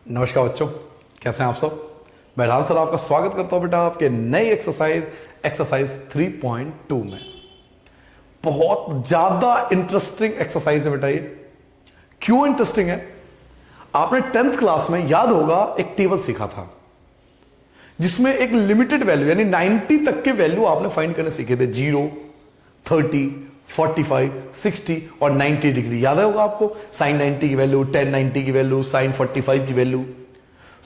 नमस्कार बच्चों, कैसे हैं आप सब। मैं राज सर आपका स्वागत करता हूं बेटा आपके नई एक्सरसाइज 3.2 में। बहुत ज्यादा इंटरेस्टिंग एक्सरसाइज है बेटा ये। क्यों इंटरेस्टिंग है? आपने 10th क्लास में याद होगा एक टेबल सीखा था जिसमें एक लिमिटेड वैल्यू यानी 90 तक के वैल्यू आपने फाइंड करने सीखे थे। 0, 30, 45, 60 और 90 डिग्री याद होगा आपको। साइन 90 की वैल्यू, टेन 90 की वैल्यू, साइन 45 की वैल्यू।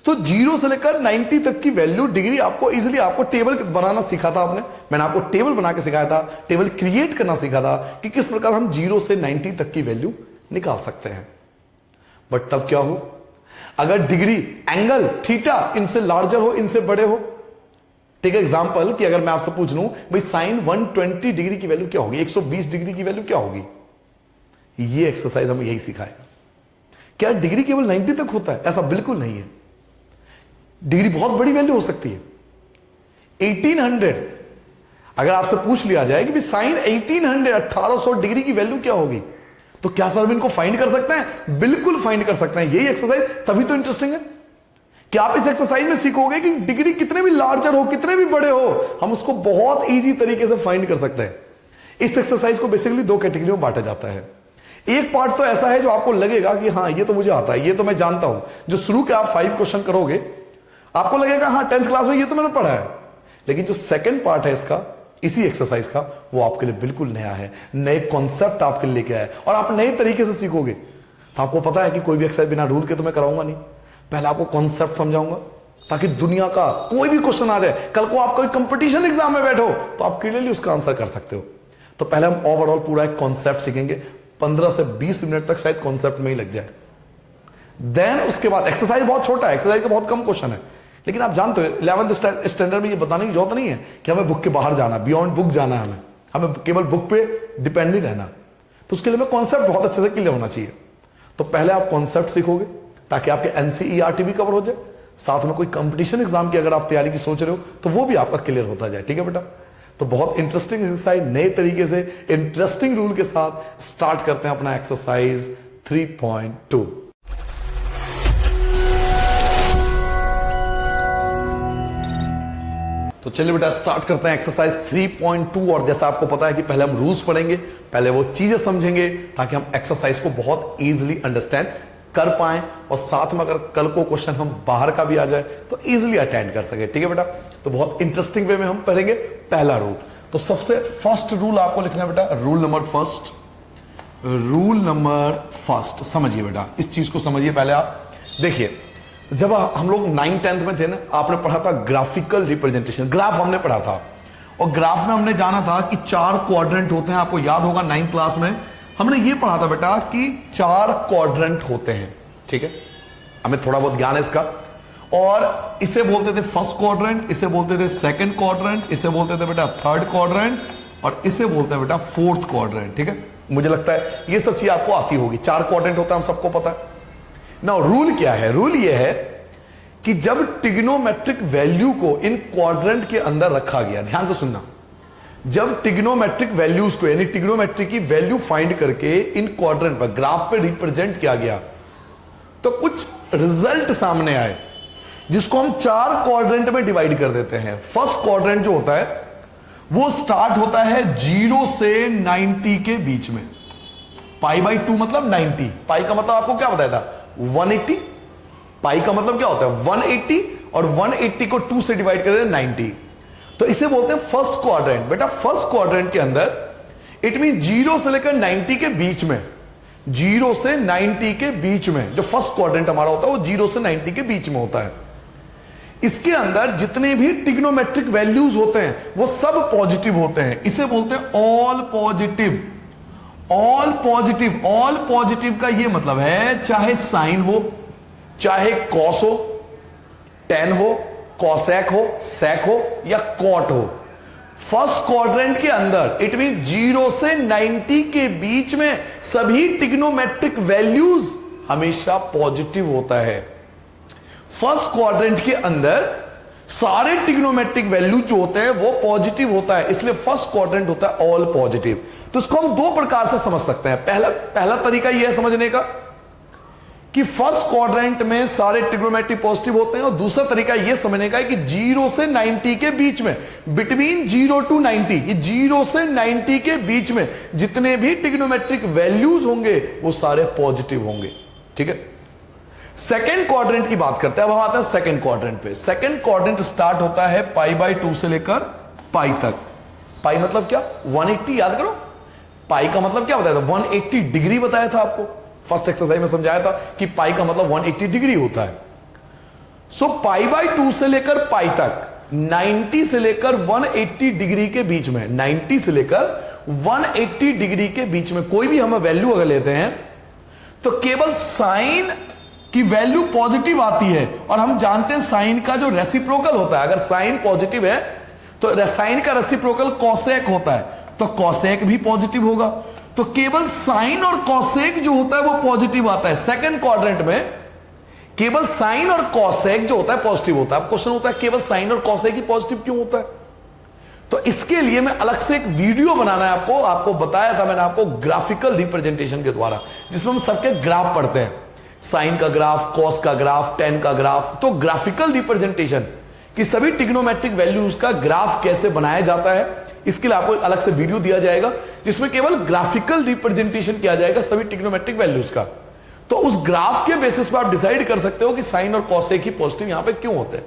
तो 0 से लेकर 90 तक की वैल्यू डिग्री आपको इजीली आपको टेबल बनाना सीखा था आपने। मैंने आपको टेबल बना के सिखाया था, टेबल क्रिएट करना सीखा था कि किस प्रकार हम 0 से 90 तक की वैल्यू निकाल सकते हैं। बट तब क्या हो, अगर डिग्री, एंगल, थीटा इनसे लार्जर हो, इनसे बड़े हो। टेक एग्जांपल कि अगर मैं आपसे पूछ लूं भाई साइन 120 डिग्री की वैल्यू क्या होगी, 120 डिग्री की वैल्यू क्या होगी। ये एक्सरसाइज हमें यही सिखाएगा। क्या डिग्री केवल 90 तक होता है? ऐसा बिल्कुल नहीं है। डिग्री बहुत बड़ी वैल्यू हो सकती है। 1800 अगर आपसे पूछ लिया जाए कि भाई साइन 1800 डिग्री की वैल्यू क्या होगी, तो क्या सर इनको फाइंड कर सकते हैं? बिल्कुल फाइंड कर सकते हैं। यही एक्सरसाइज तभी तो इंटरेस्टिंग है कि आप इस एक्सरसाइज में सीखोगे कि डिग्री कितने भी लार्जर हो, कितने भी बड़े हो, हम उसको बहुत इजी तरीके से फाइंड कर सकते हैं। इस एक्सरसाइज को बेसिकली दो कैटेगरी में बांटा जाता है। एक पार्ट तो ऐसा है जो आपको लगेगा कि हाँ ये तो मुझे आता है, ये तो मैं जानता हूं। जो शुरू के आप 5 क्वेश्चन करोगे आपको लगेगा हाँ 10th क्लास में ये तो मैंने पढ़ा है। लेकिन जो सेकंड पार्ट है इसका, इसी एक्सरसाइज का, वो आपके लिए बिल्कुल नया है। नए कॉन्सेप्ट आपके लिए लेके आया है और आप नए तरीके से सीखोगे। तो आपको पता है कि कोई भी एक्सरसाइज बिना रूल के तो मैं कराऊंगा नहीं। पहले आपको कॉन्सेप्ट समझाऊंगा ताकि दुनिया का कोई भी क्वेश्चन आ जाए, कल को आप कोई कंपटीशन एग्जाम में बैठो तो आप क्लियरली उसका आंसर कर सकते हो। तो पहले हम ओवरऑल पूरा एक कॉन्सेप्ट सीखेंगे। 15 से 20 मिनट तक शायद कॉन्सेप्ट में ही लग जाए। देन उसके बाद एक्सरसाइज बहुत छोटा है, एक्सरसाइज का बहुत कम क्वेश्चन है। लेकिन आप जानते हो 11th स्टैंडर्ड में ये बताने की जरूरत नहीं है कि हमें बुक के बाहर जाना, बियॉन्ड बुक जाना है। हमें केवल बुक पे डिपेंड नहीं रहना। तो उसके लिए हमें कॉन्सेप्ट बहुत अच्छे से क्लियर होना चाहिए। तो पहले आप कॉन्सेप्ट सीखोगे ताकि आपके एनसीईआरटी भी कवर हो जाए, साथ में कोई कंपटीशन एग्जाम की अगर आप तैयारी की सोच रहे हो तो वो भी आपका क्लियर होता जाए। ठीक है बेटा? तो बहुत इंटरेस्टिंग एक्सरसाइज, नए तरीके से इंटरेस्टिंग रूल के साथ स्टार्ट करते हैं अपना एक्सरसाइज 3.2। तो चलिए बेटा स्टार्ट करते हैं एक्सरसाइज 3.2। और जैसा आपको पता है कि पहले हम रूल्स पढ़ेंगे, पहले वो चीजें समझेंगे ताकि हम एक्सरसाइज को बहुत इजीली अंडरस्टैंड कर पाएं और साथ में अगर कल को क्वेश्चन हम बाहर का भी आ जाए तो इजीली अटेंड कर सके। ठीक है बेटा? तो बहुत इंटरेस्टिंग वे में हम पढ़ेंगे पहला रूल। तो सबसे फर्स्ट रूल आपको लिखना है बेटा, रूल नंबर फर्स्ट। समझिए बेटा, इस चीज को समझिए पहले आप। देखिए, जब हम लोग 9th-10th में थे ना, आपने पढ़ा था ग्राफिकल रिप्रेजेंटेशन, ग्राफ हमने पढ़ा था। और ग्राफ में हमने जाना था कि 4 क्वाड्रेंट होते हैं। आपको याद होगा 9th क्लास में हमने ये पढ़ा था बेटा कि 4 क्वाड्रेंट होते हैं। ठीक है? हमें थोड़ा बहुत ज्ञान है इसका। और इसे बोलते थे फर्स्ट क्वाड्रेंट, इसे बोलते थे सेकंड क्वाड्रेंट, इसे बोलते थे बेटा थर्ड क्वाड्रेंट और इसे बोलते हैं बेटा फोर्थ क्वाड्रेंट। ठीक है? मुझे लगता है ये सब चीज आपको आती होगी। 4 क्वाड्रेंट होता है, हम सबको पता है। नाउ रूल क्या है? रूल ये है कि जब ट्रिग्नोमेट्रिक वैल्यू को इन क्वाड्रेंट के अंदर रखा गया, ध्यान से सुनना, जब ट्रिग्नोमेट्रिक वैल्यूज को यानी ट्रिग्नोमेट्रिक की वैल्यू फाइंड करके इन क्वाड्रेंट पर ग्राफ पे रिप्रेजेंट किया गया तो कुछ रिजल्ट सामने आए जिसको हम 4 क्वाड्रेंट में डिवाइड कर देते हैं। फर्स्ट क्वाड्रेंट जो होता है वो स्टार्ट होता है 0 से 90 के बीच में। π/2 मतलब 90। पाई का मतलब आपको क्या बताया था? 180। पाई का मतलब क्या होता है? 180 और 180 को 2 से डिवाइड कर देते हैं 90। तो इसे बोलते हैं फर्स्ट क्वाड्रेंट। बेटा फर्स्ट क्वाड्रेंट के अंदर इट मीन 0 से लेकर 90 के बीच में, 0 से 90 के बीच में जो फर्स्ट क्वाड्रेंट हमारा होता है वो 0 से 90 के बीच में होता है। इसके अंदर जितने भी ट्रिग्नोमेट्रिक वैल्यूज होते हैं वो सब पॉजिटिव होते हैं। इसे बोलते हैं all positive. All positive, all positive का ये मतलब है चाहे साइन हो, चाहे कॉस हो, टेन हो, कॉसेक हो, सेक हो या कॉट हो, फर्स्ट क्वाड्रेंट के अंदर इट मीन 0 से 90 के बीच में सभी ट्रिग्नोमेट्रिक वैल्यूज हमेशा पॉजिटिव होता है। फर्स्ट क्वाड्रेंट के अंदर सारे ट्रिग्नोमेट्रिक वैल्यू जो होते हैं वो पॉजिटिव होता है, इसलिए फर्स्ट क्वाड्रेंट होता है ऑल पॉजिटिव। तो इसको हम 2 प्रकार से समझ सकते हैं। पहला तरीका यह है समझने का कि फर्स्ट क्वाड्रेंट में सारे ट्रिग्नोमेट्री पॉजिटिव होते हैं, और दूसरा तरीका यह समझने का है कि 0 से 90 के बीच में, बिटवीन 0 टू 90, ये 0 से 90 के बीच में जितने भी ट्रिग्नोमेट्रिक वैल्यूज होंगे वो सारे पॉजिटिव होंगे। ठीक है, सेकेंड क्वाड्रेंट की बात करते हैं। अब हम आते हैं सेकेंड क्वाड्रेंट पे। सेकेंड क्वाड्रेंट स्टार्ट होता है π/2 से लेकर पाई तक। पाई मतलब क्या? 180। याद करो, पाई का मतलब क्या बताया था? 180 डिग्री बताया था आपको, फर्स्ट एक्सरसाइज में समझाया था कि पाई का मतलब 180 डिग्री होता है। सो π/2 से लेकर पाई तक 90 से लेकर 180 डिग्री के बीच में, 90 से लेकर 180 डिग्री के बीच में कोई भी हम वैल्यू अगर लेते हैं तो केवल साइन की वैल्यू पॉजिटिव आती है, और हम जानते हैं साइन का जो रेसिप्रोकल होता है, अगर साइन पॉजिटिव है तो साइन का रेसिप्रोकल कॉसेक होता है, तो कॉसेक भी पॉजिटिव होगा। तो केवल साइन और कॉसेक जो होता है वो पॉजिटिव आता है। सेकंड क्वाड्रेंट में केवल साइन और कॉसेक जो होता है पॉजिटिव होता है। अब क्वेश्चन होता है केवल साइन और कॉसेक ही पॉजिटिव क्यों होता है? तो इसके लिए मैं अलग से एक वीडियो बनाना है आपको बताया था मैंने आपको ग्राफिकल रिप्रेजेंटेशन के द्वारा, जिसमें हम सबके ग्राफ पढ़ते हैं, साइन का ग्राफ, कॉस का ग्राफ, टेन का ग्राफ। तो ग्राफिकल रिप्रेजेंटेशन कि सभी ट्रिग्नोमेट्रिक वैल्यूज का ग्राफ कैसे बनाया जाता है, इसके लिए आपको एक अलग से वीडियो दिया जाएगा जिसमें केवल ग्राफिकल रिप्रेजेंटेशन किया जाएगा सभी ट्रिग्नोमेट्रिक वैल्यूज का। तो उस ग्राफ के बेसिस पर आप डिसाइड कर सकते हो कि साइन और कॉसेक ही पॉजिटिव यहां पे क्यों होते हैं।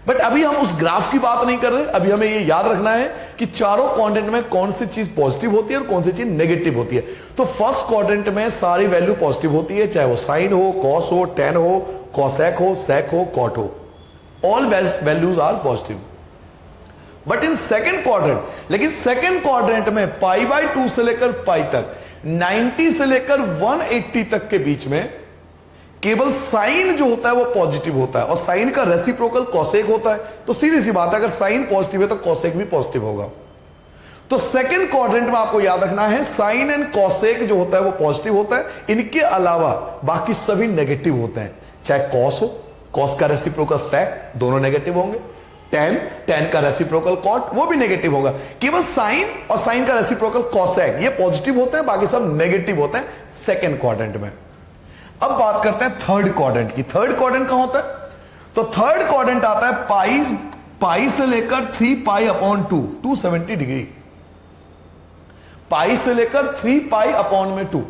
बट अभी हम उस ग्राफ की बात नहीं कर रहे, अभी हमें ये याद रखना है कि चारों क्वाड्रेंट में कौन सी चीज पॉजिटिव होती है और कौन सी चीज नेगेटिव होती है। तो फर्स्ट क्वाड्रेंट में सारी वैल्यू पॉजिटिव होती है, चाहे वो साइन हो, कॉस हो, टेन हो, कॉसेक हो, सेक हो, कॉट हो, all values are positive. But in second quadrant, लेकिन सेकेंड क्वाड्रेंट में π/2 से लेकर पाई तक, 90 से लेकर 180 तक के बीच में केवल साइन जो होता है वो पॉजिटिव होता है, और साइन का रेसिप्रोकल कॉसेक होता है। तो सीधी सी बात है, अगर साइन पॉजिटिव है तो कॉसेक भी पॉजिटिव होगा। तो सेकेंड क्वाड्रेंट में आपको याद रखना है साइन एंड कॉसेक जो होता है वो पॉजिटिव होता है, इनके अलावा बाकी सभी नेगेटिव होते हैं। चाहे कॉस हो, कॉस का रेसिप्रोकल सेक, दोनों नेगेटिव होंगे। टेन का रेसिप्रोकल कॉट, वो भी नेगेटिव होगा। केवल साइन और साइन का रेसिप्रोकल कॉसेक ये पॉजिटिव होते हैं, बाकी सब नेगेटिव होते हैं सेकेंड क्वाड्रेंट में। अब बात करते हैं थर्ड क्वाड्रेंट की। थर्ड क्वाड्रेंट कहां होता है? तो थर्ड क्वाड्रेंट आता है पाई से लेकर 3π/2, 270 डिग्री। पाई से लेकर 3π/2,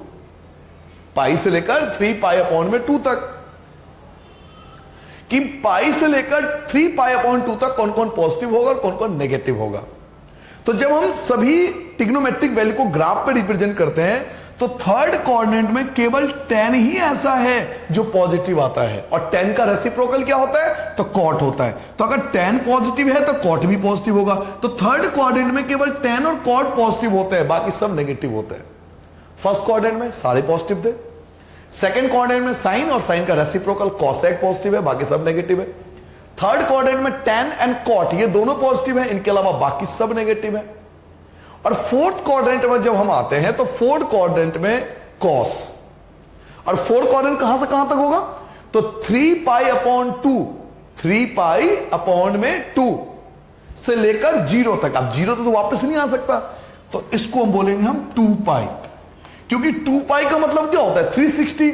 पाई से लेकर 3π/2 तक, कि पाई से लेकर 3π/2 तक कौन कौन पॉजिटिव होगा और कौन कौन नेगेटिव होगा। तो जब हम सभी ट्रिग्नोमेट्रिक वैल्यू को ग्राफ पे रिप्रेजेंट करते हैं तो थर्ड क्वाड्रेंट में केवल 10 ही ऐसा है जो पॉजिटिव आता है, और 10 का रेसिप्रोकल क्या होता है? तो कॉट होता है। तो अगर 10 पॉजिटिव है तो कॉट भी पॉजिटिव होगा। तो थर्ड क्वाड्रेंट में केवल 10 और कॉट पॉजिटिव होते हैं, बाकी सब नेगेटिव होते हैं। फर्स्ट क्वाड्रेंट में सारे पॉजिटिव थे, सेकेंड क्वाड्रेंट में साइन और साइन का रेसिप्रोकल कॉसेक पॉजिटिव है, बाकी सब नेगेटिव है। थर्ड क्वाड्रेंट में टेन एंड कॉट ये दोनों पॉजिटिव है, इनके अलावा बाकी सब नेगेटिव है। और फोर्थ क्वाड्रेंट में जब हम आते हैं तो फोर्थ क्वाड्रेंट में कॉस, और फोर्थ क्वाड्रेंट कहां से कहां तक होगा? तो 3π/2, 3π/2 से लेकर 0 तक। अब 0 तो वापस नहीं आ सकता, तो इसको हम बोलेंगे हम 2π, क्योंकि 2π का मतलब क्या होता है? 360।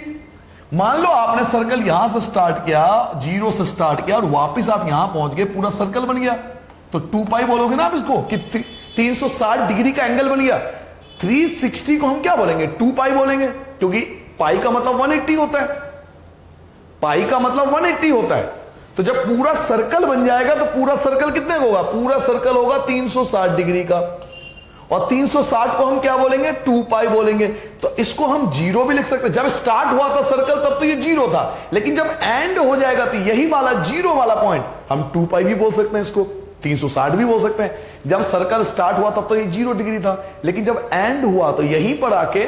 मान लो आपने सर्कल यहां से स्टार्ट किया, 0 से स्टार्ट किया और वापस आप यहां पहुंच गए, पूरा सर्कल बन गया, तो 2π बोलोगे ना आप इसको, कि 360 डिग्री का एंगल बन गया। 360 को हम क्या बोलेंगे? 2π बोलेंगे, क्योंकि पाई का मतलब 180 होता है, पाई का मतलब 180 होता है। तो जब पूरा सर्कल बन जाएगा तो पूरा सर्कल कितने का होगा? पूरा सर्कल होगा 360 डिग्री का, और 360 को हम क्या बोलेंगे? 2π बोलेंगे। तो इसको हम 0 भी लिख सकते हैं। जब स्टार्ट हुआ था सर्कल तब तो ये 0 था, लेकिन जब एंड हो जाएगा तो यही वाला 0 वाला पॉइंट हम 2π भी बोल सकते हैं, इसको 360 भी बोल सकते हैं। जब सर्कल स्टार्ट हुआ तब तो ये 0 डिग्री था, लेकिन जब एंड हुआ तो यहीं पर आके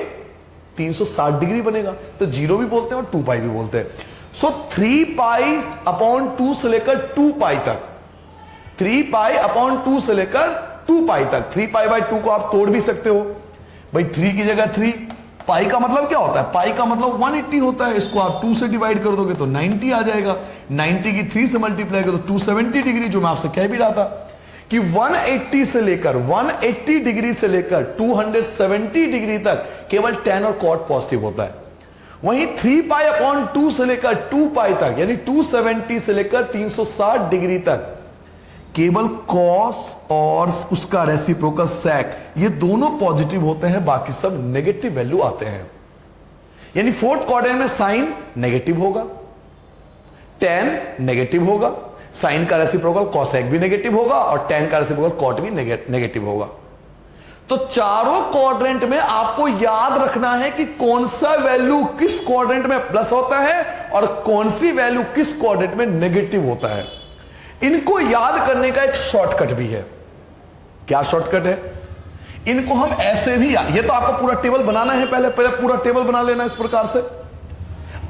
360 डिग्री बनेगा, तो 0 भी बोलते हैं और 2π भी बोलते हैं। सो 3π/2 से लेकर 2π तक, 3π/2 से लेकर 2π तक, 3π/2 को आप तोड़ भी सकते हो भाई, 3 की जगह 3। पाई का मतलब क्या होता है? पाई का मतलब 180 होता है, इसको आप 2 से डिवाइड कर दोगे तो 90 आ जाएगा। 90 की 3 से मल्टीप्लाई करो तो 270 डिग्री, जो मैं आपसे कह भी रहा था कि 180 से लेकर 180 डिग्री से लेकर 270 डिग्री तक केवल 10 और कॉट पॉजिटिव होता है। वहीं 3 पाई अपॉन 2 से लेकर 2 पाई तक, यानी 270 से लेकर 360 डिग्री तक, केवल कॉस और उसका रेसिप्रोकल सेक, ये दोनों पॉजिटिव होते हैं, बाकी सब नेगेटिव वैल्यू आते हैं। यानी फोर्थ क्वाड्रेंट में साइन नेगेटिव होगा, tan नेगेटिव होगा, साइन का रेसिप्रोकल कोसेक भी नेगेटिव होगा और tan का रेसिप्रोकल कॉट भी नेगेटिव होगा। तो चारों क्वाड्रेंट में आपको याद रखना है कि कौन सा वैल्यू किस क्वाड्रेंट में प्लस होता है और कौन सी वैल्यू किस क्वाड्रेंट में नेगेटिव होता है। इनको याद करने का एक शॉर्टकट भी है। क्या शॉर्टकट है? इनको हम ऐसे भी, ये तो आपको पूरा टेबल बनाना है, पहले पूरा टेबल बना लेना इस प्रकार से।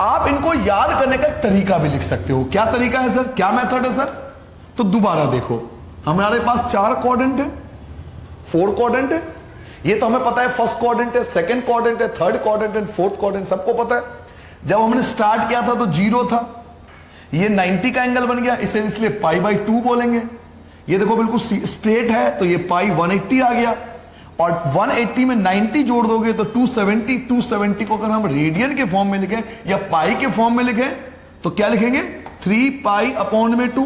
आप इनको याद करने का एक तरीका भी लिख सकते हो। क्या तरीका है सर, क्या मेथड है सर? तो दोबारा देखो, हमारे पास 4 क्वाड्रेंट है, 4 क्वाड्रेंट है। ये तो हमें पता है, फर्स्ट क्वाड्रेंट है, सेकंड क्वाड्रेंट है, थर्ड क्वाड्रेंट है, फोर्थ क्वाड्रेंट, सबको पता है। जब हमने स्टार्ट किया था तो 0 था, ये 90 का एंगल बन गया, इसे इसलिए π/2 बोलेंगे। ये देखो बिल्कुल स्ट्रेट है, तो ये π180 आ गया, और 180 में 90 जोड़ दोगे तो 270। 270 को अगर हम रेडियन के फॉर्म में लिखें या पाई के फॉर्म में लिखें तो क्या लिखेंगे? 3π/2,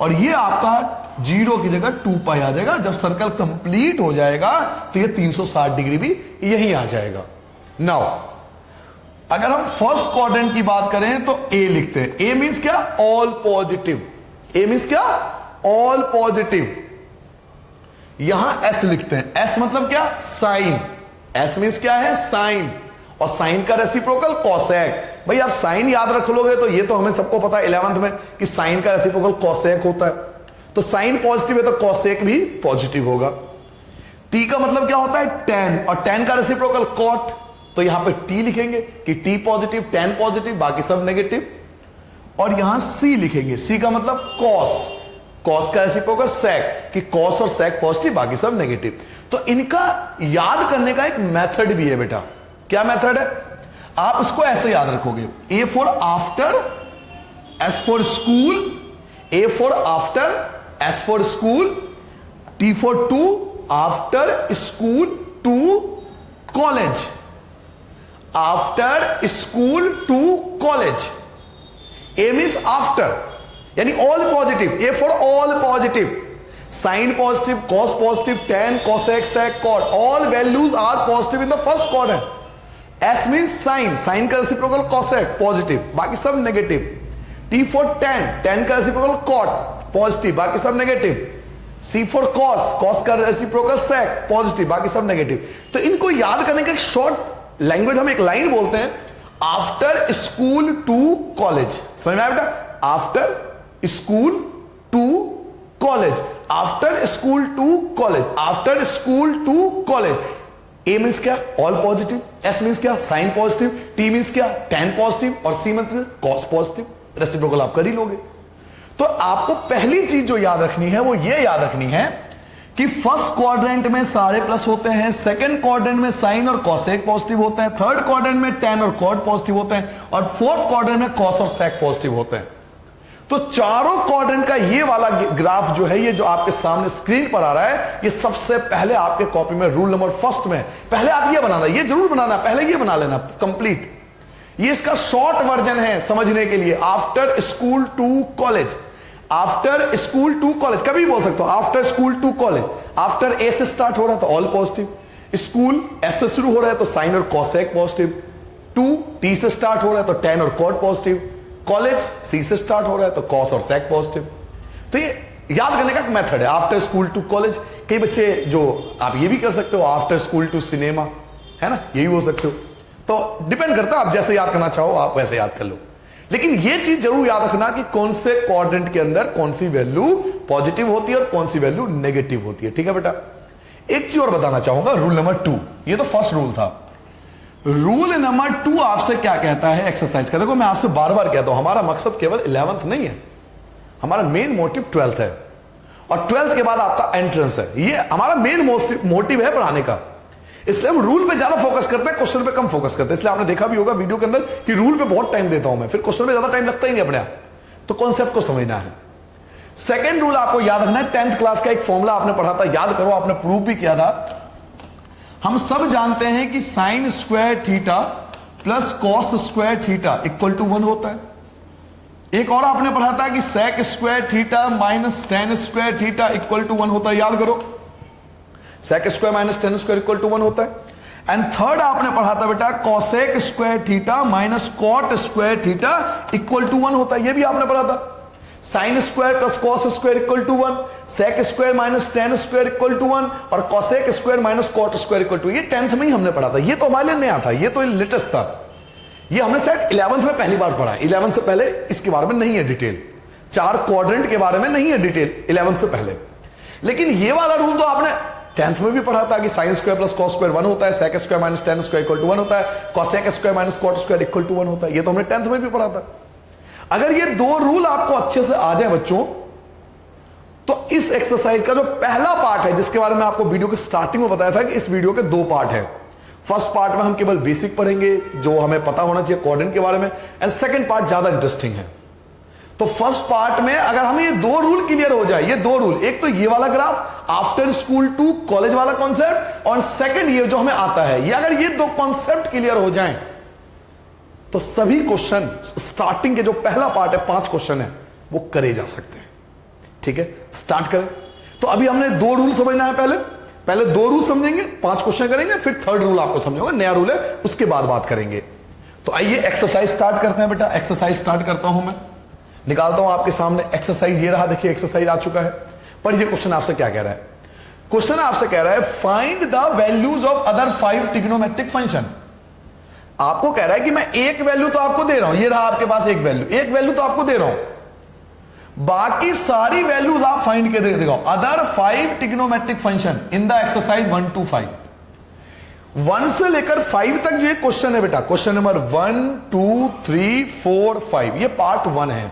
और ये आपका 0 की जगह 2π आ जाएगा। जब सर्कल कंप्लीट हो जाएगा तो ये 360 डिग्री भी यही आ जाएगा। नाउ अगर हम फर्स्ट क्वाड्रेंट की बात करें तो ए लिखते हैं। ए मींस क्या? All positive. ए मींस क्या? All positive. यहां एस लिखते हैं। एस मतलब क्या? साइन। एस मींस क्या है? साइन। और साइन का रेसिप्रोकल कॉसेक। भाई आप साइन याद रख लोगे तो ये तो हमें सबको पता है 11th में कि साइन का रेसिप्रोकल कॉसेक होता है। तो साइन पॉजिटिव है तो कॉसेक भी पॉजिटिव होगा। टी का मतलब क्या होता है? tan, और tan का रेसिप्रोकल कॉट। तो यहां पे टी लिखेंगे कि टी पॉजिटिव, tan पॉजिटिव, बाकी सब नेगेटिव। और यहां सी लिखेंगे। सी का मतलब कॉस। कॉस का रेसिप्रोकल सेक, कि कॉस और सेक पॉजिटिव, बाकी सब नेगेटिव। तो इनका याद करने का एक मेथड भी है बेटा। क्या मेथड है? आप इसको ऐसे याद रखोगे। A for after, S for school, A for after, S for school, T for to, after school to college, after school to college. A means after, यानी all positive. A for all positive, sine positive, cos positive, tan, cosec, sec, cot, all values are positive in the first quadrant. S means sine, sine का reciprocal cosec positive, बाकी सब negative. T for tan, tan का reciprocal cot positive, बाकी सब negative. C for cos, cos का reciprocal sec positive, बाकी सब negative. तो इनको याद करने का एक शॉर्ट लैंग्वेज, हम एक लाइन बोलते हैं, आफ्टर स्कूल टू कॉलेज। समझ में आया बेटा? After school to college, after school to college, after school to college. A means क्या? All positive. एस मीन्स क्या? Sine positive. टी मीन्स क्या? tan positive. और C means cos positive. Reciprocal आप कर ही लोगे। तो आपको पहली चीज जो याद रखनी है वो ये याद रखनी है कि फर्स्ट क्वाड्रेंट में सारे प्लस होते हैं, सेकंड क्वाड्रेंट में साइन और कॉसेक पॉजिटिव होते हैं, थर्ड क्वाड्रेंट में tan और कॉट पॉजिटिव होते हैं, और फोर्थ क्वाड्रेंट में कॉस और सेक पॉजिटिव होते हैं। तो चारों क्वाड्रेंट का ये वाला ग्राफ जो है, ये जो आपके सामने स्क्रीन पर आ रहा है, ये सबसे पहले आपके कॉपी में रूल नंबर फर्स्ट में पहले आप ये बनाना, ये जरूर बनाना, पहले ये बना लेना कंप्लीट। ये इसका शॉर्ट वर्जन है समझने के लिए। After school to college, after school to college कभी बोल सकते हो। After school to college, after A से स्टार्ट हो रहा है तो ऑल पॉजिटिव, स्कूल एस से शुरू हो रहा है तो साइन और कॉसेक पॉजिटिव, टू टी से स्टार्ट हो रहा है तो tan और कॉट पॉजिटिव, कॉलेज सी से स्टार्ट हो रहा है तो कॉस और सेक पॉजिटिव। तो ये याद करने का एक मेथड है, आफ्टर स्कूल टू कॉलेज। कई बच्चे जो, आप ये भी कर सकते हो आफ्टर स्कूल टू सिनेमा, है ना, ये भी हो सकते हो। तो डिपेंड करता है, आप जैसे याद करना चाहो आप वैसे याद कर लो। लेकिन ये चीज जरूर याद रखना कि कौन से क्वाड्रेंट के अंदर कौन सी वैल्यू पॉजिटिव होती है और कौन सी वैल्यू नेगेटिव होती है। ठीक है बेटा? एक चीज और बताना चाहूंगा, रूल नंबर 2। ये तो फर्स्ट रूल था। रूल नंबर 2 आपसे क्या कहता है एक्सरसाइज का? देखो मैं आपसे बार बार कहता हूं, हमारा मकसद केवल 11th नहीं है, हमारा मेन मोटिव 12th है, और 12th के बाद आपका एंट्रेंस है। ये हमारा मेन मोटिव है पढ़ाने का। इसलिए हम रूल पे ज्यादा फोकस करते हैं, क्वेश्चन पे कम फोकस करते हैं। इसलिए आपने देखा भी होगा वीडियो के अंदर कि रूल पे बहुत टाइम देता हूं मैं, फिर क्वेश्चन पे ज्यादा टाइम लगता ही नहीं अपने आप। तो कॉन्सेप्ट को समझना है। सेकेंड रूल आपको याद रखना है, 10th क्लास का एक फॉर्मूला आपने पढ़ा था, याद करो, आपने प्रूव भी किया था। हम सब जानते हैं कि sine square theta plus cos square theta equal to 1 होता है। एक और आपने पढ़ा था कि sec square theta minus tan square theta equal to 1 होता है, याद करो, sec square minus tan square equal to 1 होता है। एंड थर्ड आपने पढ़ा था बेटा cosec square theta minus cot square theta equal to 1 होता है, ये भी आपने पढ़ा था। Sign square plus cos square equal to 1, sec square minus tan square equal to 1 और cosec square minus cot square equal to, ये 10th में ही हमने पढ़ा था। ये तो हमारे लिए नया था, ये तो लेटेस्ट था, ये हमने शायद 11th में पहली बार पढ़ा है। 11th से पहले इसके बारे में नहीं है डिटेल, 4 क्वाड्रेंट के बारे में नहीं है डिटेल 11th से पहले। लेकिन ये वाला रूल तो आपने 10th में भी पढ़ा था कि sine square plus cos square 1 होता है, sec square minus tan square equal to 1 होता है, cosec square minus cot square equal to 1 होता है, ये तो हमने 10th में भी पढ़ा था। अगर ये 2 रूल आपको अच्छे से आ जाए बच्चों, तो इस एक्सरसाइज का जो पहला पार्ट है, जिसके बारे में आपको वीडियो के स्टार्टिंग में बताया था कि इस वीडियो के 2 पार्ट है। फर्स्ट पार्ट में हम केवल बेसिक पढ़ेंगे जो हमें पता होना चाहिए क्वाड्रेंट के बारे में, एंड सेकंड पार्ट ज्यादा इंटरेस्टिंग है। तो फर्स्ट पार्ट में अगर हमें ये 2 रूल क्लियर हो जाए, ये 2 रूल, एक तो ये वाला graph after school to college वाला कॉन्सेप्ट, और सेकंड ये जो हमें आता है, ये अगर ये 2 कॉन्सेप्ट क्लियर हो जाएं, तो सभी क्वेश्चन स्टार्टिंग के जो पहला पार्ट है 5 क्वेश्चन है वो करे जा सकते हैं। ठीक है, स्टार्ट करें। तो अभी हमने 2 रूल समझना है, पहले 2 रूल समझेंगे, 5 क्वेश्चन करेंगे, फिर थर्ड रूल आपको समझाऊंगा, नया रूल है, उसके बाद बात करेंगे। तो आइए एक्सरसाइज स्टार्ट करते हैं बेटा। एक्सरसाइज स्टार्ट करता हूं मैं, निकालता हूं आपके सामने एक्सरसाइज। ये रहा, देखिए एक्सरसाइज आ चुका है। पर ये क्वेश्चन आपसे क्या कह रहा है? क्वेश्चन आपसे कह रहा है find the values of other 5 trigonometric function. आपको कह रहा है कि मैं एक वैल्यू तो आपको दे रहा हूं, ये रहा आपके पास एक वैल्यू तो आपको दे रहा हूं, बाकी सारी वैल्यूज आप फाइंड के दिखाओ। Other 5 trigonometric function in the exercise 1 to 5। 1 से लेकर 5 तक जो ये क्वेश्चन है बेटा, क्वेश्चन नंबर 1 2 3 4 5, ये पार्ट 1 है,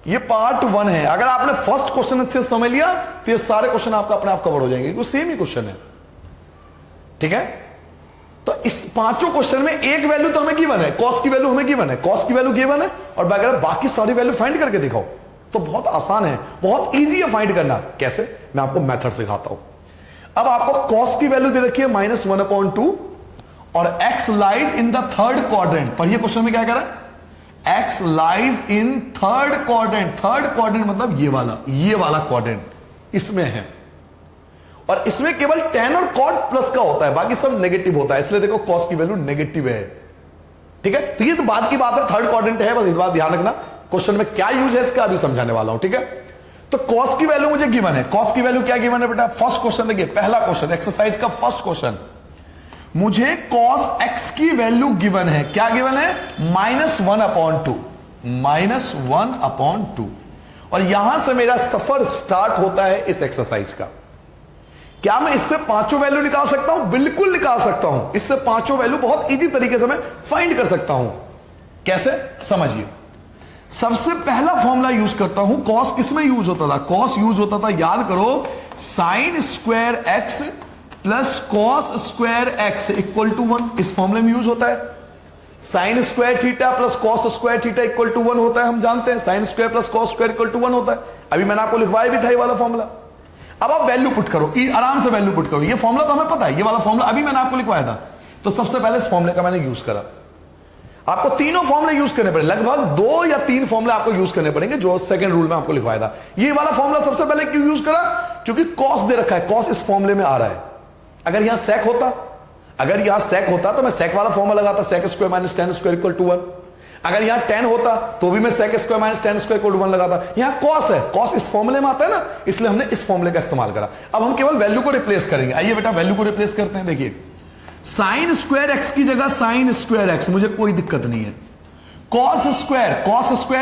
ये पार्ट 1 है। अगर आपने फर्स्ट क्वेश्चन अच्छे से समझ लिया तो ये सारे क्वेश्चन आपका अपने आप कवर हो जाएंगे, क्योंकि सेम ही क्वेश्चन है। ठीक है, तो इस 5 क्वेश्चन में एक वैल्यू तो हमें गिवन है, कॉस की वैल्यू हमें गिवन है, कॉस की वैल्यू गिवन है, और अगर बाकी सारी वैल्यू फाइंड करके दिखाओ तो बहुत आसान है, बहुत इजी है फाइंड करना। कैसे? मैं आपको मेथड सिखाता हूं। अब आपको कॉस की वैल्यू दे रखी है -1/2 और x lies in the third quadrant. पढ़िए क्वेश्चन में क्या कह रहा है, x लाइज इन थर्ड क्वाड्रेंट। थर्ड क्वाड्रेंट मतलब ये वाला क्वाड्रेंट इसमें है, और इसमें केवल tan और cot प्लस का होता है, बाकी सब नेगेटिव होता है, इसलिए देखो cos की वैल्यू नेगेटिव है। ठीक है, तो ये तो बात की बात है, थर्ड क्वाड्रेंट है, बस इस बात ध्यान रखना। क्वेश्चन में क्या यूज है इसका अभी समझाने वाला हूं। ठीक है, तो cos की वैल्यू मुझे गिवन है। cos की वैल्यू क्या गिवन है बेटा? फर्स्ट क्वेश्चन देखिए, पहला क्वेश्चन एक्सरसाइज का फर्स्ट क्वेश्चन, मुझे cos x की वैल्यू गिवन है। क्या गिवन है? -1/2, और यहां से मेरा सफर स्टार्ट होता है इस एक्सरसाइज का। क्या मैं इससे 5 वैल्यू निकाल सकता हूं? बिल्कुल निकाल सकता हूं। इससे 5 वैल्यू बहुत इजी तरीके से मैं फाइंड कर सकता हूं। कैसे? समझिए। सबसे पहला फॉर्मूला यूज करता हूं। कॉस किस में यूज होता था? कॉस यूज होता था, याद करो, sine square x plus cos square x equal to 1। इस फॉर्मूले में यूज होता है। Sine square theta plus cos square theta equal to 1 होता है, हम जानते हैं। Sine square plus cos square equal to 1 होता है। अभी मैंने आपको लिखवाया भी था ये वाला फॉर्मूला। अब आप वैल्यू पुट करो, आराम से वैल्यू पुट करो। ये फॉर्मूला तो हमें पता है, ये वाला फॉर्मूला अभी मैंने आपको लिखवाया था। तो सबसे पहले इस फॉर्मूले का मैंने यूज करा। आपको तीनों फॉर्मूले यूज करने पड़े, लगभग 2 या 3 फॉर्मूले आपको यूज करने पड़ेंगे, जो सेकंड रूल में आपको लिखवाया था। ये वाला फॉर्मूला सबसे पहले क्यों यूज करा? क्योंकि कॉस दे रखा है, कॉस इस फॉर्मूले में आ रहा है। अगर यहां सेक होता तो मैं सेक वाला फॉर्मूला लगाता, sec square minus tan square equal to 1। अगर यहां टेन होता तो भी मैं sec square minus tan square equal to 1 लगाता। यहां कॉस है, कॉस इस फॉर्मूले में आता है ना, इसलिए हमने इस फॉर्मूले का इस्तेमाल करा। अब हम केवल वैल्यू को रिप्लेस करेंगे। आइए बेटा वैल्यू को रिप्लेस करते हैं। देखिए, साइन स्क्वायर एक्स की जगह साइन स्क्वायर एक्स, मुझे कोई दिक्कत नहीं है। कॉस स्क्वायर